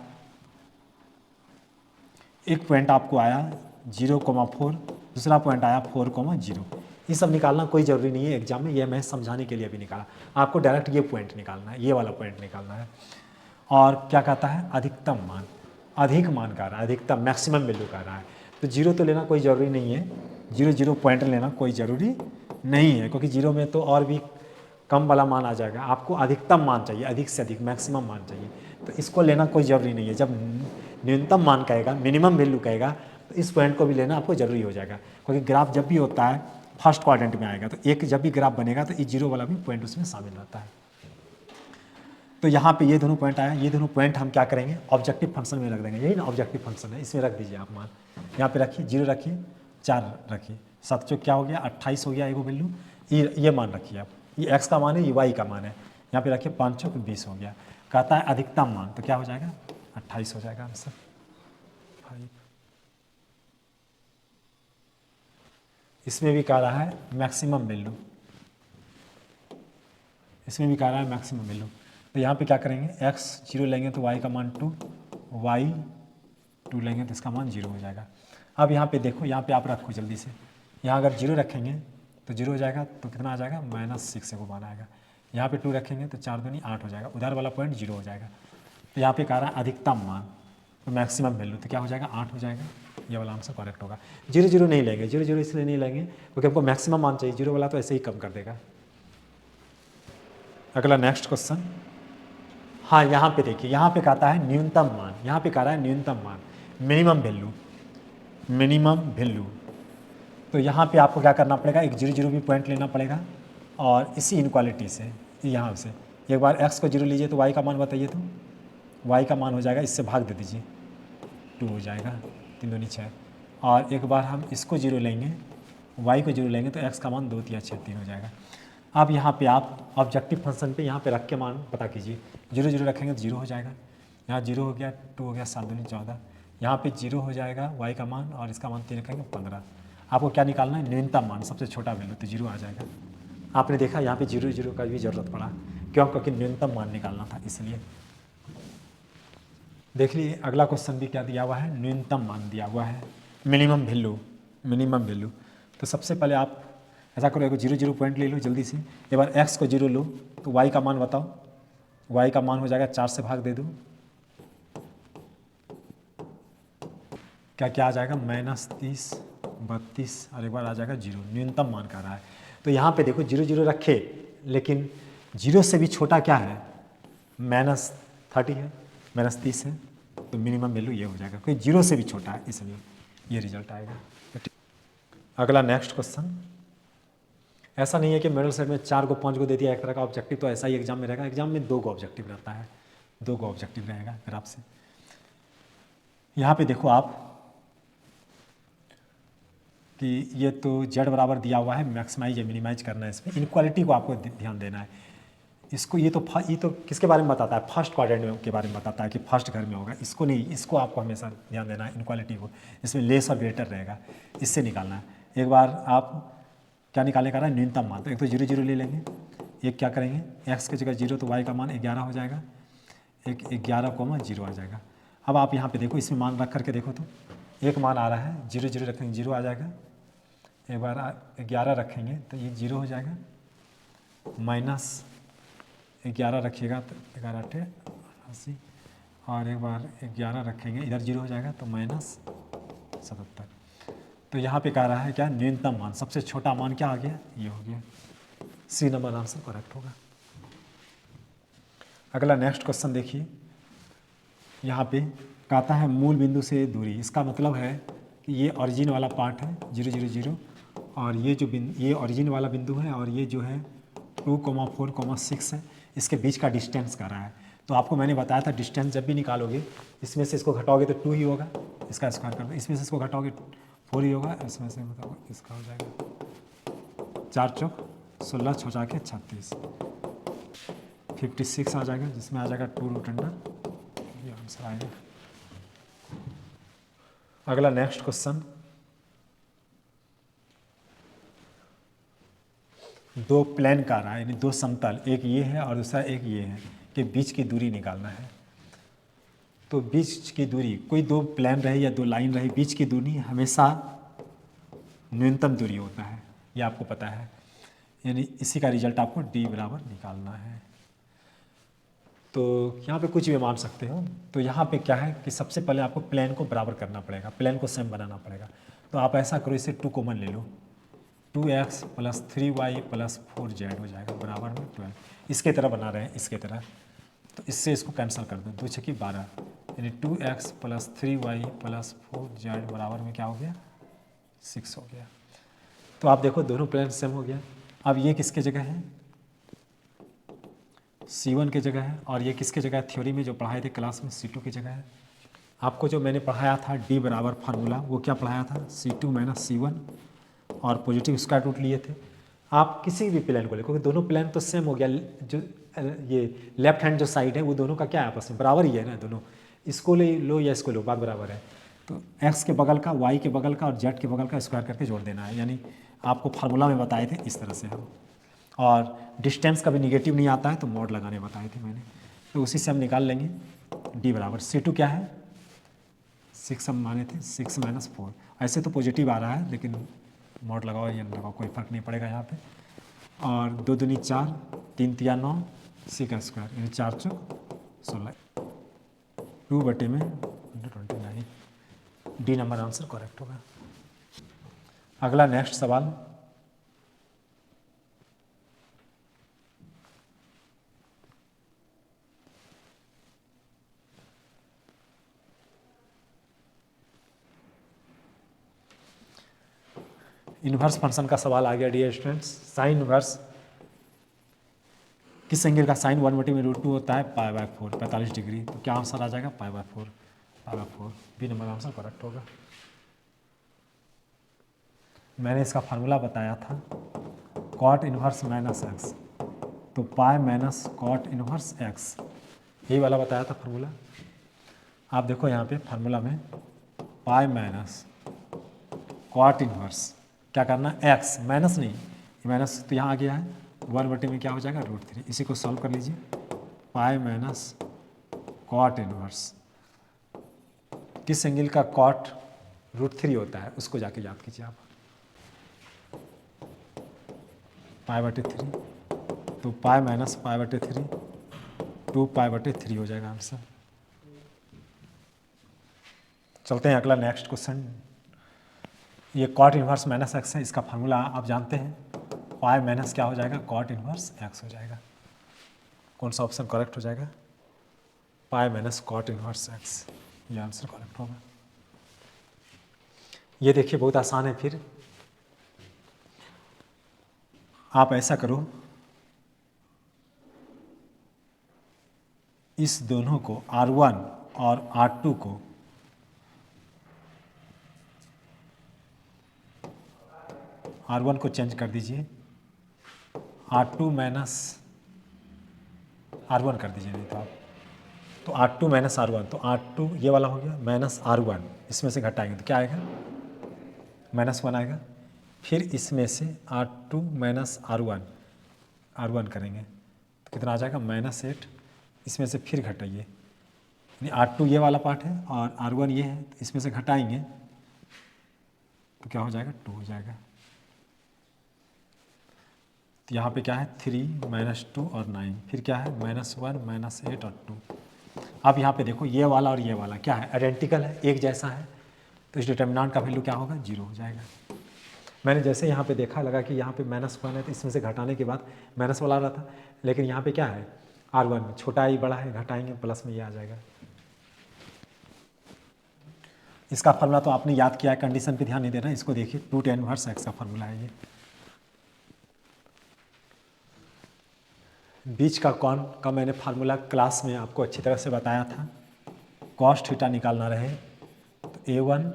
एक पॉइंट आपको आया 0,4, दूसरा पॉइंट आया 4,0। ये सब निकालना कोई ज़रूरी नहीं है एग्जाम में, ये मैं समझाने के लिए अभी निकाला, आपको डायरेक्ट ये पॉइंट निकालना है, ये वाला पॉइंट निकालना है। और क्या कहता है, अधिकतम मान, अधिक मान का रहा है, अधिकतम मैक्सिमम वैल्यू का रहा है, तो जीरो तो लेना कोई ज़रूरी नहीं है, 0 पॉइंट लेना कोई ज़रूरी नहीं है, क्योंकि जीरो में तो और भी कम वाला मान आ जाएगा। आपको अधिकतम मान चाहिए, अधिक से अधिक मैक्सिमम मान चाहिए, तो इसको लेना कोई ज़रूरी नहीं है। जब न्यूनतम मान कहेगा, मिनिमम वैल्यू कहेगा, तो इस पॉइंट को भी लेना आपको ज़रूरी हो जाएगा, क्योंकि ग्राफ जब भी होता है फर्स्ट क्वाड्रेंट में आएगा, तो एक जब भी ग्राफ बनेगा तो ये जीरो वाला भी पॉइंट उसमें शामिल रहता है। तो यहाँ पे ये दोनों पॉइंट आया, ये दोनों पॉइंट हम क्या करेंगे, ऑब्जेक्टिव फंक्शन में रख देंगे, यही ना ऑब्जेक्टिव फंक्शन है, इसमें रख दीजिए आप मान, यहाँ पे रखिए 0 रखिए, 4 रखिए, 7 चौक क्या हो गया 28 हो गया एगो वैल्यू, ये मान रखिए आप, ये x का मान है, ये y का मान है, यहाँ पे रखिए 5 चौक 20 हो गया। कहता है अधिकतम मान, तो क्या हो जाएगा 28 हो जाएगा आंसर 5। इसमें भी कह रहा है मैक्सिमम वैल्यू, इसमें भी कह रहा है मैक्सिमम वैल्यू। तो यहाँ पे क्या करेंगे, x 0 लेंगे तो y का मान 2, y 2 लेंगे तो इसका मान 0 हो जाएगा। अब यहाँ पे देखो, यहाँ पे आप रखो जल्दी से, यहाँ अगर 0 रखेंगे तो 0 हो जाएगा, तो कितना आ जाएगा -6 को मान आएगा। यहाँ पे 2 रखेंगे तो 4 दूनी 8 हो जाएगा, उधर वाला पॉइंट 0 हो जाएगा। तो यहाँ पे कह रहा है अधिकतम मान, तो मैक्सिमम वैल्यू, तो क्या हो जाएगा 8 हो जाएगा। ये वाला आंसर करेक्ट होगा। 0 0 नहीं लेंगे, 0 0 इसलिए नहीं लेंगे क्योंकि हमको मैक्सिमम मान चाहिए, 0 वाला तो ऐसे ही कम कर देगा। अगला नेक्स्ट क्वेश्चन, हाँ यहाँ पे देखिए, यहाँ पे कहता है न्यूनतम मान, यहाँ पे कह रहा है न्यूनतम मान, मिनिमम वैल्यू, मिनिमम वैल्यू। तो यहाँ पे आपको क्या करना पड़ेगा, एक 0 0 भी पॉइंट लेना पड़ेगा और इसी इनक्वालिटी से यहाँ से एक बार x को 0 लीजिए तो y का मान बताइए, तो y का मान हो जाएगा, इससे भाग दे दीजिए, 2 हो जाएगा, 3 दूनी 6। और एक बार हम इसको 0 लेंगे, y को 0 लेंगे तो x का मान 2 3 6 3 हो जाएगा। अब यहाँ पे आप ऑब्जेक्टिव फंक्शन पे यहाँ पे रख के मान पता कीजिए, 0 0 रखेंगे तो 0 हो जाएगा, यहाँ 0 हो गया, 2 हो गया, 7 दूनी 14, यहाँ पे 0 हो जाएगा y का मान, और इसका मान 3 रखेंगे 15। आपको क्या निकालना है, न्यूनतम मान, सबसे छोटा वैल्यू, तो 0 आ जाएगा। आपने देखा यहाँ पे 0 0 का भी ज़रूरत पड़ा, क्यों, क्योंकि न्यूनतम मान निकालना था इसलिए। देख लीजिए अगला क्वेश्चन भी क्या दिया हुआ है, न्यूनतम मान दिया हुआ है, मिनिमम वैल्यू, मिनिमम वैल्यू। तो सबसे पहले आप ऐसा करो, 0 0 पॉइंट ले लो जल्दी से, एक बार x को 0 लो तो y का मान बताओ, y का मान हो जाएगा 4 से भाग दे दो, क्या क्या आ जाएगा, -30 32, और एक बार आ जाएगा 0, न्यूनतम मान का रहा है। तो यहाँ पे देखो 0 0 रखे, लेकिन 0 से भी छोटा क्या है, -30 है, -30 है, तो मिनिमम वैल्यू ये हो जाएगा, क्योंकि 0 से भी छोटा है, इसलिए ये रिजल्ट आएगा। अगला नेक्स्ट क्वेश्चन, ऐसा नहीं है कि मिडिल सेट में 4 को 5 को दे दिया एक तरह का ऑब्जेक्टिव, तो ऐसा ही एग्जाम में रहेगा। एग्जाम में 2 को ऑब्जेक्टिव रहता है, 2 को ऑब्जेक्टिव रहेगा ग्राफ से। यहाँ पे देखो आप कि ये तो z बराबर दिया हुआ है, मैक्सिमाइज या मिनिमाइज करना है, इसमें इनक्वालिटी को आपको ध्यान देना है। इसको ये तो किसके बारे में बताता है, फर्स्ट क्वाड्रेंट के बारे में बताता है कि फर्स्ट घर में होगा, इसको नहीं, इसको आपको हमेशा ध्यान देना है, इनक्वालिटी को, इसमें लेस और ग्रेटर रहेगा, इससे निकालना है। एक बार आप क्या निकालने का रहा है, न्यूनतम मान, तो एक तो 0 0 ले लेंगे, एक क्या करेंगे, x की जगह 0 तो y का मान 11 हो जाएगा, एक 11,0 आ जाएगा। अब आप यहाँ पे देखो, इसमें मान रख करके देखो तो एक मान आ रहा है, 0 0 रखेंगे 0 आ जाएगा, एक बार 11 रखेंगे तो ये 0 हो जाएगा, -11 रखिएगा तो 11 8 80, और एक बार 11 रखेंगे इधर 0 हो जाएगा तो -77। तो यहाँ पे कह रहा है क्या, न्यूनतम मान, सबसे छोटा मान क्या आ गया, ये हो गया, सी नंबर आंसर करेक्ट होगा। अगला नेक्स्ट क्वेश्चन देखिए, यहाँ पे कहता है मूल बिंदु से दूरी, इसका मतलब है कि ये ओरिजिन वाला पार्ट है 0 0 0, और ये जो ये ओरिजिन वाला बिंदु है, और ये जो है 2,4,6 है, इसके बीच का डिस्टेंस कर रहा है। तो आपको मैंने बताया था डिस्टेंस जब भी निकालोगे, इसमें से इसको घटाओगे तो 2 ही होगा, इसका स्क्वायर कर दो, इसमें से इसको घटाओगे 4 ही होगा, इसमें से बताओ इसका हो जाएगा 4 चौक 16 6 जाके 36, 56 आ जाएगा, जिसमें आ जाएगा 2 रूट अंडर, ये आंसर आएगा। अगला नेक्स्ट क्वेश्चन, 2 प्लेन का रहा है, यानी 2 समतल, एक ये है और दूसरा एक ये है, के बीच की दूरी निकालना है। तो बीच की दूरी, कोई 2 प्लेन रहे या 2 लाइन रहे, बीच की दूरी हमेशा न्यूनतम दूरी होता है, ये आपको पता है, यानी इसी का रिजल्ट आपको d बराबर निकालना है। तो यहाँ पे कुछ भी मान सकते हो। तो यहाँ पे क्या है कि सबसे पहले आपको प्लेन को बराबर करना पड़ेगा, प्लेन को सेम बनाना पड़ेगा। तो आप ऐसा करो, इसे 2 कॉमन ले लो, 2x + 3y + 4z हो जाएगा बराबर में 12, इसके तरह बना रहे हैं, इसके तरह, तो इससे इसको कैंसिल कर दो, 2 6 12, यानी 2x + 3y + 4z बराबर में क्या हो गया, 6 हो गया। तो आप देखो दोनों प्लेन सेम हो गया। अब ये किसके जगह है, C1 की जगह है, और ये किसके जगह है, थ्योरी में जो पढ़ाए थे क्लास में C2 की जगह है। आपको जो मैंने पढ़ाया था D बराबर फार्मूला, वो क्या पढ़ाया था, C2 - C1, और पॉजिटिव स्क्वायर रूट लिए थे। आप किसी भी प्लेन को ले, क्योंकि दोनों प्लेन तो सेम हो गया, जो ये लेफ्ट हैंड जो साइड है वो दोनों का क्या है, आपस में बराबर ही है ना, दोनों, इसको ले लो या इसको लो, बात बराबर है। तो x के बगल का, y के बगल का और z के बगल का स्क्वायर करके जोड़ देना है, यानी आपको फार्मूला में बताए थे इस तरह से हम। और डिस्टेंस कभी निगेटिव नहीं आता है तो मॉड लगाने बताए थे मैंने, तो उसी से हम निकाल लेंगे। डी बराबर C2 क्या है 6 हम माने थे, 6 - 4। ऐसे तो पॉजिटिव आ रहा है लेकिन मॉड लगाओ या न लगाओ कोई फ़र्क नहीं पड़ेगा यहाँ पे। और 2 दूनी 4, 3 तिया 9, C का स्क्वायर यानी 4 चौक 16, 2/129। डी नंबर आंसर करेक्ट होगा। अगला नेक्स्ट सवाल, इन्वर्स फंक्शन का सवाल आ गया डियर स्टूडेंट्स। साइन इन्वर्स किस एंगल का साइन 1/√2 होता है π/4 45 डिग्री, तो क्या आंसर आ जाएगा π/4। बी नंबर आंसर करेक्ट होगा। मैंने इसका फार्मूला बताया था कॉट इन्वर्स माइनस एक्स, तो pi minus cot inverse x, यही वाला बताया था फार्मूला। आप देखो यहाँ पे फार्मूला में पाई माइनस कॉट इन्वर्स क्या करना, एक्स माइनस नहीं, माइनस तो यहाँ आ गया है, 1/में क्या हो जाएगा √3। इसी को सॉल्व कर लीजिए, पाई माइनस कॉट इन्वर्स, किस एंगल का कॉट √3 होता है उसको जाके याद कीजिए आप, π/3, तो पाई माइनस π/3 2π/3 हो जाएगा आंसर। चलते हैं अगला नेक्स्ट क्वेश्चन। ये कॉट इन्वर्स माइनस एक्स है, इसका फार्मूला आप जानते हैं, पाई माइनस क्या हो जाएगा कॉट इन्वर्स एक्स हो जाएगा। कौन सा ऑप्शन करेक्ट हो जाएगा, pi minus cot inverse x, ये आंसर करेक्ट होगा। ये देखिए बहुत आसान है, फिर आप ऐसा करो, इस दोनों को R1 और R2 को R1 को चेंज कर दीजिए, R2 माइनस R1 कर दीजिए, नहीं तो आप, तो R2 माइनस R1, तो R2 ये वाला हो गया माइनस R1, इसमें से घटाएंगे तो क्या आएगा -1 आएगा। फिर इसमें से R2 माइनस R1 करेंगे तो कितना आ जाएगा -8, इसमें से फिर घटाइए, यानी R2 ये वाला पार्ट है और R1 ये है, तो इसमें से घटाएंगे तो क्या हो जाएगा 2 हो जाएगा। तो यहाँ पे क्या है 3 -2 और 9, फिर क्या है -1 -8 और 2। अब यहाँ पे देखो ये वाला और ये वाला क्या है आइडेंटिकल है, एक जैसा है, तो इस डिटर्मिनेंट का वैल्यू क्या होगा 0 हो जाएगा। मैंने जैसे यहाँ पे देखा लगा कि यहाँ पे -1 है, तो इसमें से घटाने के बाद माइनस वाला आ रहा था, लेकिन यहाँ पे क्या है R1 में छोटा ही बड़ा है, घटाएंगे प्लस में ये आ जाएगा। इसका फार्मूला तो आपने याद किया है, कंडीशन पे ध्यान नहीं देना, इसको देखिए 2 tan इनवर्स x का फार्मूला है ये। बीच का कौन का मैंने फार्मूला क्लास में आपको अच्छी तरह से बताया था, कॉस थीटा निकालना रहे तो A1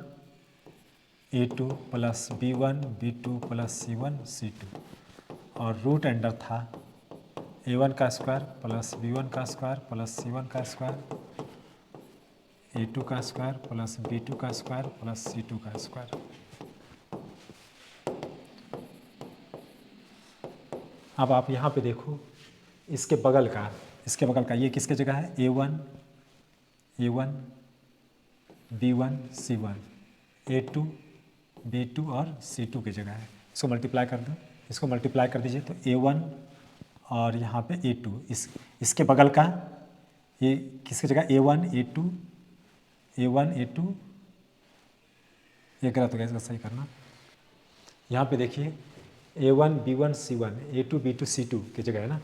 A2 plus B1 B2 plus C1 C2, और रूट अंडर था A1 का स्क्वायर प्लस B1 का स्क्वायर प्लस C1 का स्क्वायर, A2 का स्क्वायर प्लस B2 का स्क्वायर प्लस C2 का स्क्वायर। अब आप यहाँ पे देखो इसके बगल का ये किसके जगह है A1 B1 C1, A2 B2 और C2 की जगह है। इसको मल्टीप्लाई कर दो, इसको मल्टीप्लाई कर दीजिए तो A1 और यहाँ पे A2, इसके बगल का ये किसकी जगह A1 A2 ये गलत हो गया, इसका सही करना। यहाँ पे देखिए A1 B1 C1 A2 B2 C2 की जगह है ना,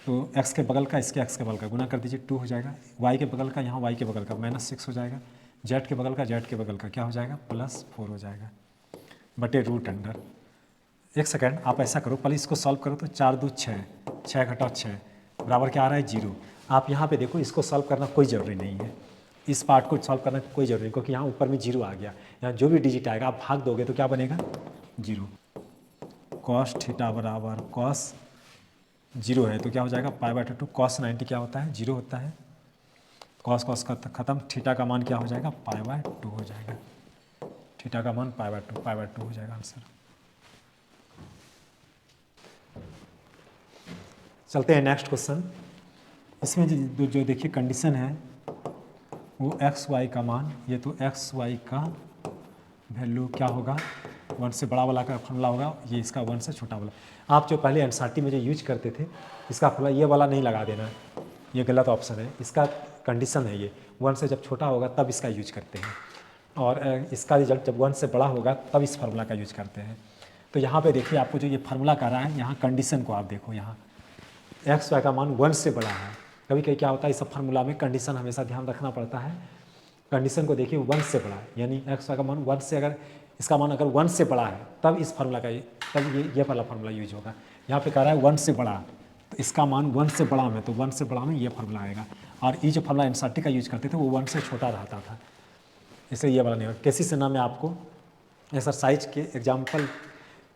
तो x के बगल का इसके x के बगल का गुना कर दीजिए 2 हो जाएगा, y के बगल का यहाँ y के बगल का -6 हो जाएगा, z के बगल का z के बगल का क्या हो जाएगा +4 हो जाएगा बटे रूट अंडर। एक सेकेंड आप ऐसा करो, पहले इसको सॉल्व करो तो 4 2 6, 6 घटाओ 6 बराबर क्या आ रहा है 0। आप यहाँ पे देखो इसको सॉल्व करना कोई ज़रूरी नहीं है, इस पार्ट को सॉल्व करना कोई ज़रूरी नहीं, क्योंकि यहाँ ऊपर में 0 आ गया, यहाँ जो भी डिजिट आएगा आप भाग दोगे तो क्या बनेगा 0। कॉस थीटा बराबर कॉस 0 है तो क्या हो जाएगा π/2, कॉस 90 क्या होता है 0 होता है, कॉस का खत्म, थीटा का मान क्या हो जाएगा π/2 हो जाएगा, थीटा का मान π/2 हो जाएगा आंसर। चलते हैं नेक्स्ट क्वेश्चन। इसमें जो देखिए कंडीशन है वो एक्स वाई का मान, ये तो एक्स वाई का वैल्यू क्या होगा, 1 से बड़ा वाला का फॉर्मूला होगा, ये इसका 1 से छोटा वाला। आप जो पहले एनसीईआरटी में जो यूज करते थे इसका फॉर्मूला ये वाला नहीं लगा देना, ये गलत ऑप्शन है। इसका कंडीशन है ये 1 से जब छोटा होगा तब इसका यूज करते हैं, और इसका रिजल्ट जब 1 से बड़ा होगा तब इस फार्मूला का यूज करते हैं। तो यहाँ पे देखिए आपको जो ये फार्मूला कर रहा है, यहाँ कंडीशन को आप देखो, यहाँ एक्स वाई का मान 1 से बड़ा है। कभी कभी क्या होता है इस सब फार्मूला में कंडीशन हमेशा ध्यान रखना पड़ता है। कंडीशन को देखिए 1 से बड़ा है, यानी एक्स वाई का मान 1 से, अगर इसका मान अगर 1 से बड़ा है तब इस फार्मूला का तब ये वाला फार्मूला यूज होगा। यहाँ पे कह रहा है 1 से बड़ा, तो इसका मान 1 से बड़ा में, तो 1 से बड़ा में ये फार्मूला आएगा। और ये जो फार्मूला एनसीईआरटी का यूज करते थे वो 1 से छोटा रहता था, इसलिए ये वाला नहीं होगा। कैसी सेना में आपको एक्सरसाइज के एग्जाम्पल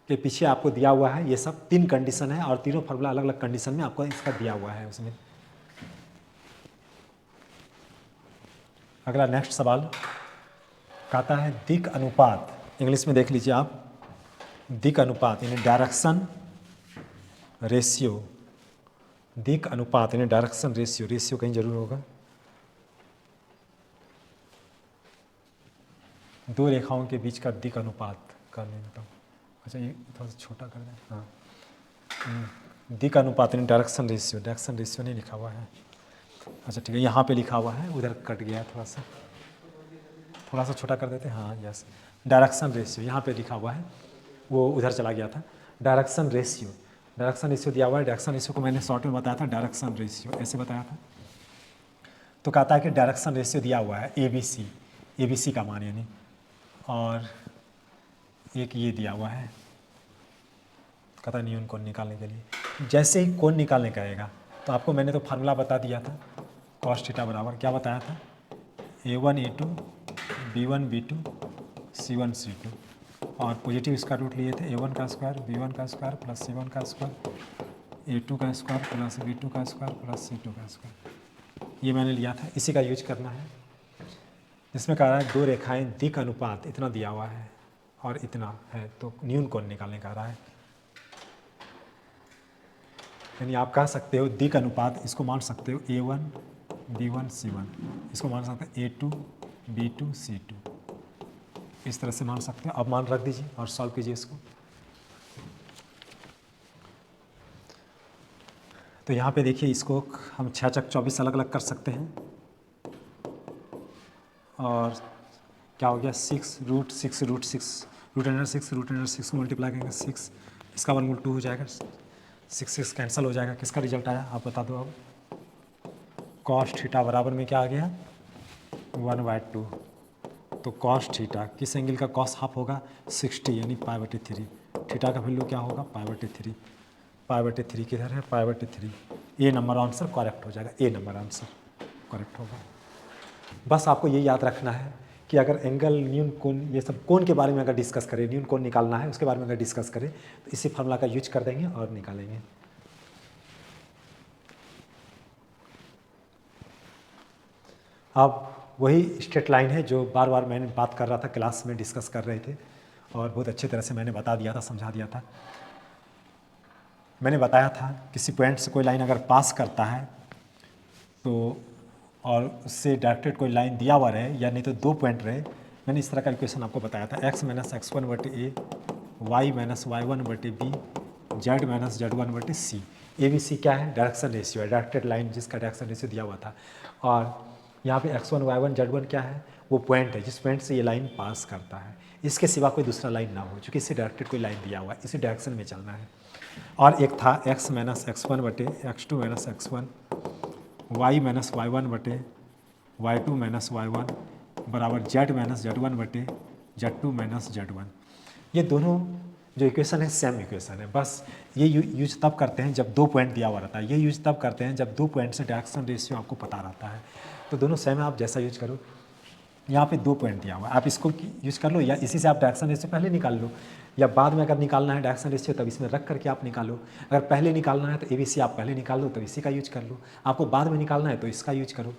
के पीछे आपको दिया हुआ है, ये सब 3 कंडीशन है और तीनों फार्मूला अलग अलग कंडीशन में आपको इसका दिया हुआ है उसमें। अगला नेक्स्ट सवाल कहता है दिक् अनुपात, इंग्लिश में देख लीजिए आप, दिक् अनुपात यानी डायरेक्शन रेशियो, दिक् अनुपात यानी डायरेक्शन रेशियो, रेशियो कहीं जरूर होगा, दो रेखाओं के बीच का दिक् अनुपात का न्यूनतम। अच्छा ये थोड़ा सा छोटा कर दें, हाँ, दिक् अनुपात यानी डायरेक्शन रेशियो, डायरेक्शन रेशियो नहीं लिखा हुआ है। अच्छा ठीक है, यहाँ पे लिखा हुआ है, उधर कट गया है, थोड़ा सा छोटा कर देते हैं, हाँ यस, डायरेक्शन रेशियो यहाँ पे लिखा हुआ है, वो उधर चला गया था। डायरेक्शन रेशियो, डायरेक्शन रेशियो दिया हुआ है, डायरेक्शन रेशियो को मैंने शॉर्ट में बताया था, डायरेक्शन रेशियो ऐसे बताया था। तो कहता है कि डायरेक्शन रेशियो दिया हुआ है ए बी सी का मान यानी, और एक ये दिया हुआ है, कहता है न्यून कोण निकालने के लिए। जैसे ही कोण निकालने का आएगा तो आपको मैंने तो फार्मूला बता दिया था, कॉस थीटा बराबर क्या बताया था, A1 A2 B1 B2 C1 C2, और पॉजिटिव इसका रूट लिए थे A1 का स्क्वायर B1 का स्क्वायर प्लस C1 का स्क्वायर A2 का स्क्वायर प्लस B2 का स्क्वायर प्लस C2 का स्क्वायर, ये मैंने लिया था, इसी का यूज करना है। इसमें कह रहा है दो रेखाएं दिक् अनुपात इतना दिया हुआ है और इतना है, तो न्यून कोण निकालने का रहा है। यानी आप कह सकते हो दिक् अनुपात, इसको मान सकते हो A1 B1 C1, इसको मान सकते हैं A2 B2 C2, इस तरह से मान सकते हैं। अब मान रख दीजिए और सॉल्व कीजिए इसको। तो यहाँ पे देखिए इसको हम 6 चक 24 अलग अलग कर सकते हैं, और क्या हो गया 6 रूट 6 रूट 6 रूट अंडर 6 को मल्टीप्लाई करेंगे 6, इसका वर्गमूल 2 हो जाएगा, 6 कैंसिल हो जाएगा। किसका रिजल्ट आया आप बता दो। अब कॉस थीटा बराबर में क्या आ गया 1/2, तो कॉस थीटा किस एंगल का कॉस हाफ होगा 60 यानी π/3, थीटा का वैल्यू क्या होगा π/3, π/3 किधर है π/3, ए नंबर आंसर करेक्ट हो जाएगा, ए नंबर आंसर करेक्ट होगा। बस आपको ये याद रखना है कि अगर एंगल न्यून कोण ये सब कोण के बारे में अगर डिस्कस करें, न्यून कोण निकालना है उसके बारे में अगर डिस्कस करें तो इसी फार्मूला का यूज कर देंगे और निकालेंगे। अब वही स्ट्रेट लाइन है जो बार बार मैंने बात कर रहा था, क्लास में डिस्कस कर रहे थे और बहुत अच्छी तरह से मैंने बता दिया था, समझा दिया था। मैंने बताया था किसी पॉइंट से कोई लाइन अगर पास करता है तो, और उससे डायरेक्टेड कोई लाइन दिया हुआ रहे या नहीं तो 2 पॉइंट रहे, मैंने इस तरह का इक्वेशन आपको बताया था, x - x1/a y - y1/b z - z1/c। ABC क्या है डायरेक्शन रेशियो है, डायरेक्टेड लाइन जिसका डायरेक्शन रेशियो दिया हुआ था। और यहाँ पे x1 y1 z1 क्या है, वो पॉइंट है जिस पॉइंट से ये लाइन पास करता है, इसके सिवा कोई दूसरा लाइन ना हो, क्योंकि इससे डायरेक्टेड कोई लाइन दिया हुआ है, इसी डायरेक्शन में चलना है। और एक था x - x1/x2 - x1 y - y1/y2 - y1 बराबर z - z1/z2 - z1। ये दोनों जो इक्वेशन है सेम इक्वेशन है, बस ये यूज तब करते हैं जब 2 पॉइंट दिया हुआ रहता है, ये यूज तब करते हैं जब 2 पॉइंट से डायरेक्शन रेशियो आपको पता रहता है। तो दोनों सेम है, आप जैसा यूज करो। यहाँ पे 2 पॉइंट दिया हुआ है, आप इसको यूज कर लो या इसी से आप डायरेक्शन रेशियो पहले निकाल लो, या बाद में अगर निकालना है डायरेक्शन रेशियो तब इसमें रख करके आप निकालो। अगर पहले निकालना है तो ABC आप पहले निकाल लो तो इसी का यूज कर लो, आपको बाद में निकालना है तो इसका यूज करो,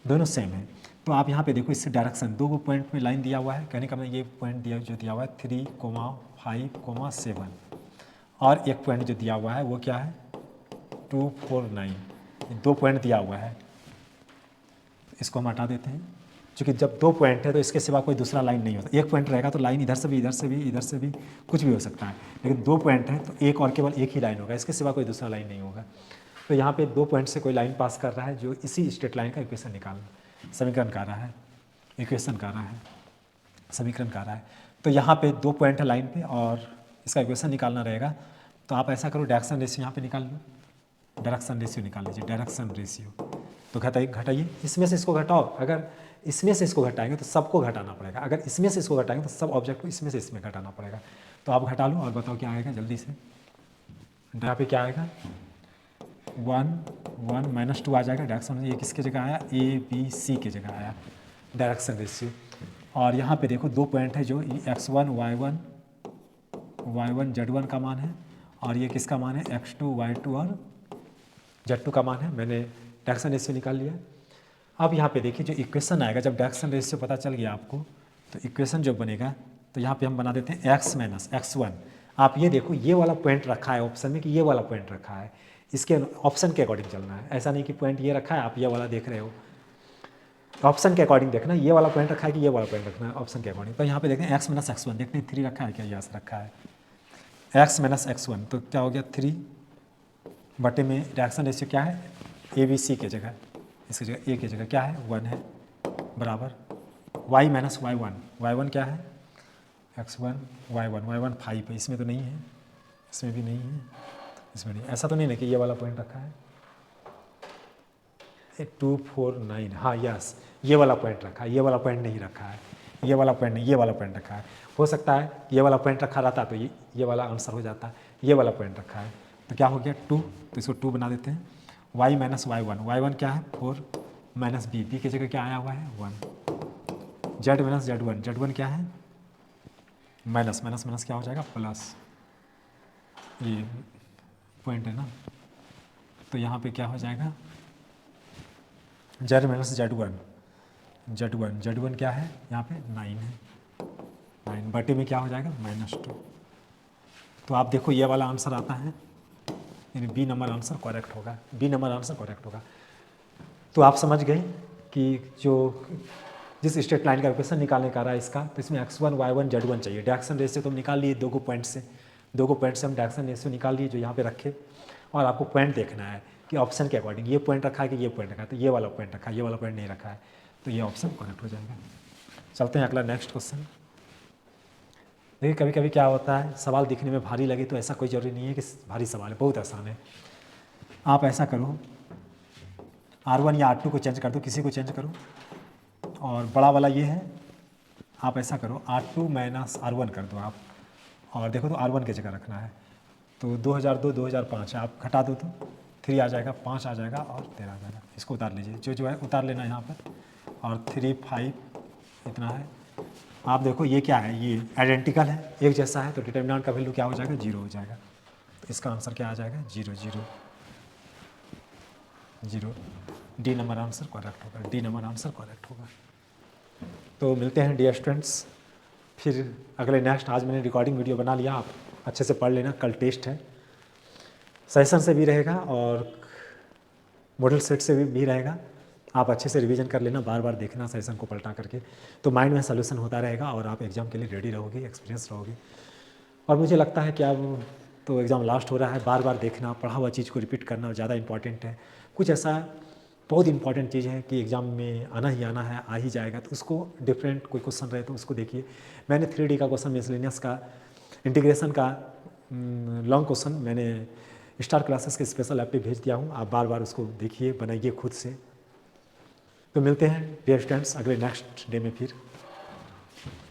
दोनों सेम है। तो आप यहाँ पे देखो इससे डायरेक्शन 2 पॉइंट में लाइन दिया हुआ है, कहने का मैं ये पॉइंट दिया जो दिया हुआ है 3, 5, 7, और एक पॉइंट जो दिया हुआ है वो क्या है 249, 2 पॉइंट दिया हुआ है, इसको हम हटा देते हैं, क्योंकि जब 2 पॉइंट है तो इसके सिवा कोई दूसरा लाइन नहीं होता। 1 पॉइंट रहेगा तो लाइन इधर से भी, इधर से भी, इधर से भी कुछ भी हो सकता है, लेकिन 2 पॉइंट है तो एक और केवल एक ही लाइन होगा, इसके सिवा कोई दूसरा लाइन नहीं होगा। तो यहाँ पे 2 पॉइंट से कोई लाइन पास कर रहा है जो इसी स्ट्रेट लाइन का इक्वेशन निकालना, समीकरण कर रहा है, इक्वेशन कर रहा है, समीकरण कर रहा है। तो यहाँ पे 2 पॉइंट है लाइन पे और इसका इक्वेशन निकालना रहेगा। तो आप ऐसा करो, डायरेक्शन रेशियो यहाँ पे निकाल लो, डायरेक्शन रेशियो निकाल लीजिए, डायरेक्शन रेशियो। तो घटाइए, इसमें से इसको घटाओ, अगर इसमें से इसको घटाएंगे तो सबको घटाना पड़ेगा, अगर इसमें से इसको घटाएंगे तो सब ऑब्जेक्ट को इसमें से इसमें घटाना पड़ेगा। तो आप घटा लो और बताओ क्या आएगा जल्दी से। यहाँ पे क्या आएगा, 1 माइनस 2 आ जाएगा। डायरेक्शन ये किसके जगह आया, ABC की जगह आया डायरेक्शन रेशियो। और यहाँ पे देखो 2 पॉइंट है जो x1 y1 z1 का मान है और ये किसका मान है, x2 y2 और z2 का मान है। मैंने डायरेक्शन रेशियो निकाल लिया। अब यहाँ पे देखिए जो इक्वेशन आएगा, जब डायरेक्शन रेशियो पता चल गया आपको तो इक्वेशन जो बनेगा, तो यहाँ पे हम बना देते हैं x माइनस x1। आप ये देखो, ये वाला पॉइंट रखा है ऑप्शन में कि ये वाला पॉइंट रखा है, इसके ऑप्शन के अकॉर्डिंग चलना है। ऐसा नहीं कि पॉइंट ये रखा है आप ये वाला देख रहे हो, ऑप्शन के अकॉर्डिंग देखना, ये वाला पॉइंट रखा है कि ये वाला पॉइंट रखना है, ऑप्शन के अकॉर्डिंग। तो यहाँ पे देखते हैं x माइनस x1, देखते हैं 3 रखा है क्या, यस रखा है, x माइनस x1। तो क्या हो गया 3 बटे में डायरेक्शन रेशियो क्या है, ABC की जगह, इसकी जगह A की जगह क्या है 1 है, बराबर y माइनस y1 क्या है x1 y1 5 है, इसमें तो नहीं है, इसमें भी नहीं है, इसमें नहीं, ऐसा तो नहीं है कि ये वाला पॉइंट रखा है 249, हाँ यस ये वाला पॉइंट रखा है, ये वाला पॉइंट नहीं रखा है, ये वाला पॉइंट नहीं, ये वाला पॉइंट रखा है। हो सकता है ये वाला पॉइंट रखा रहता तो ये वाला आंसर हो जाता, ये वाला पॉइंट रखा है। तो क्या हो गया 2, तो इसको 2 बना देते हैं। y माइनस y1 क्या है 4 माइनस b की जगह क्या आया हुआ है 1, z माइनस z1 क्या है माइनस क्या हो जाएगा प्लस, ये पॉइंट है ना, तो यहाँ पे क्या हो जाएगा z माइनस z1 क्या है यहाँ पे 9 है, 9 बटे में क्या हो जाएगा -2। तो आप देखो ये वाला आंसर आता है, यानी B नंबर आंसर करेक्ट होगा, B नंबर आंसर करेक्ट होगा। तो आप समझ गए कि जो जिस स्ट्रेट लाइन का इक्वेशन निकालने का रहा है इसका, तो इसमें x1 y1 z1 चाहिए। डायरेक्शन रेशियो तो हम निकाल लिए 2 पॉइंट से, 2 पॉइंट से हम डायरेक्शन रेशियो निकाल लिए जो यहाँ पे रखे, और आपको पॉइंट देखना है कि ऑप्शन के अकॉर्डिंग ये पॉइंट रखा है कि ये पॉइंट रखा है, तो ये वाला पॉइंट रखा है, ये वाला पॉइंट नहीं रखा है, तो ये ऑप्शन करेक्ट हो जाएगा। चलते हैं अगला नेक्स्ट क्वेश्चन। देखिए कभी कभी क्या होता है, सवाल दिखने में भारी लगे तो ऐसा कोई ज़रूरी नहीं है कि भारी सवाल है, बहुत आसान है। आप ऐसा करो R1 या R2 को चेंज कर दो, किसी को चेंज करो, और बड़ा वाला ये है, आप ऐसा करो R2 माइनस R1 कर दो आप, और देखो तो R1 की जगह रखना है। तो 2002 2005 है, आप घटा दो तो 3 आ जाएगा, 5 आ जाएगा और 13 आ जाएगा। इसको उतार लीजिए, जो है उतार लेना यहाँ पर, और 3 5 इतना है। आप देखो ये क्या है, ये आइडेंटिकल है, एक जैसा है, तो डिटर्मिनेंट का वैल्यू क्या हो जाएगा 0 हो जाएगा। तो इसका आंसर क्या आ जाएगा 0 0। डी नंबर आंसर करेक्ट होगा, डी नंबर आंसर करेक्ट होगा। तो मिलते हैं डियर स्टूडेंट्स फिर अगले नेक्स्ट। आज मैंने रिकॉर्डिंग वीडियो बना लिया, आप अच्छे से पढ़ लेना, कल टेस्ट है, सेशन से भी रहेगा और मॉडल सेट से भी रहेगा। आप अच्छे से रिवीजन कर लेना, बार बार देखना सेशन को पलटा करके, तो माइंड में सोल्यूशन होता रहेगा और आप एग्ज़ाम के लिए रेडी रहोगे, एक्सपीरियंस रहोगे। और मुझे लगता है कि अब तो एग्ज़ाम लास्ट हो रहा है, बार बार देखना, पढ़ा हुआ चीज़ को रिपीट करना ज़्यादा इंपॉर्टेंट है। कुछ ऐसा बहुत इंपॉर्टेंट चीज़ है कि एग्ज़ाम में आना ही आना है, आ ही जाएगा, तो उसको डिफरेंट कोई क्वेश्चन रहे तो उसको देखिए। मैंने 3D का क्वेश्चन, मिसलेनियस का, इंटीग्रेशन का लॉन्ग क्वेश्चन मैंने स्टार क्लासेस के स्पेशल ऐप पे भेज दिया हूँ, आप बार बार उसको देखिए, बनाइए खुद से। तो मिलते हैं डियर स्टूडेंट्स अगले नेक्स्ट डे में फिर।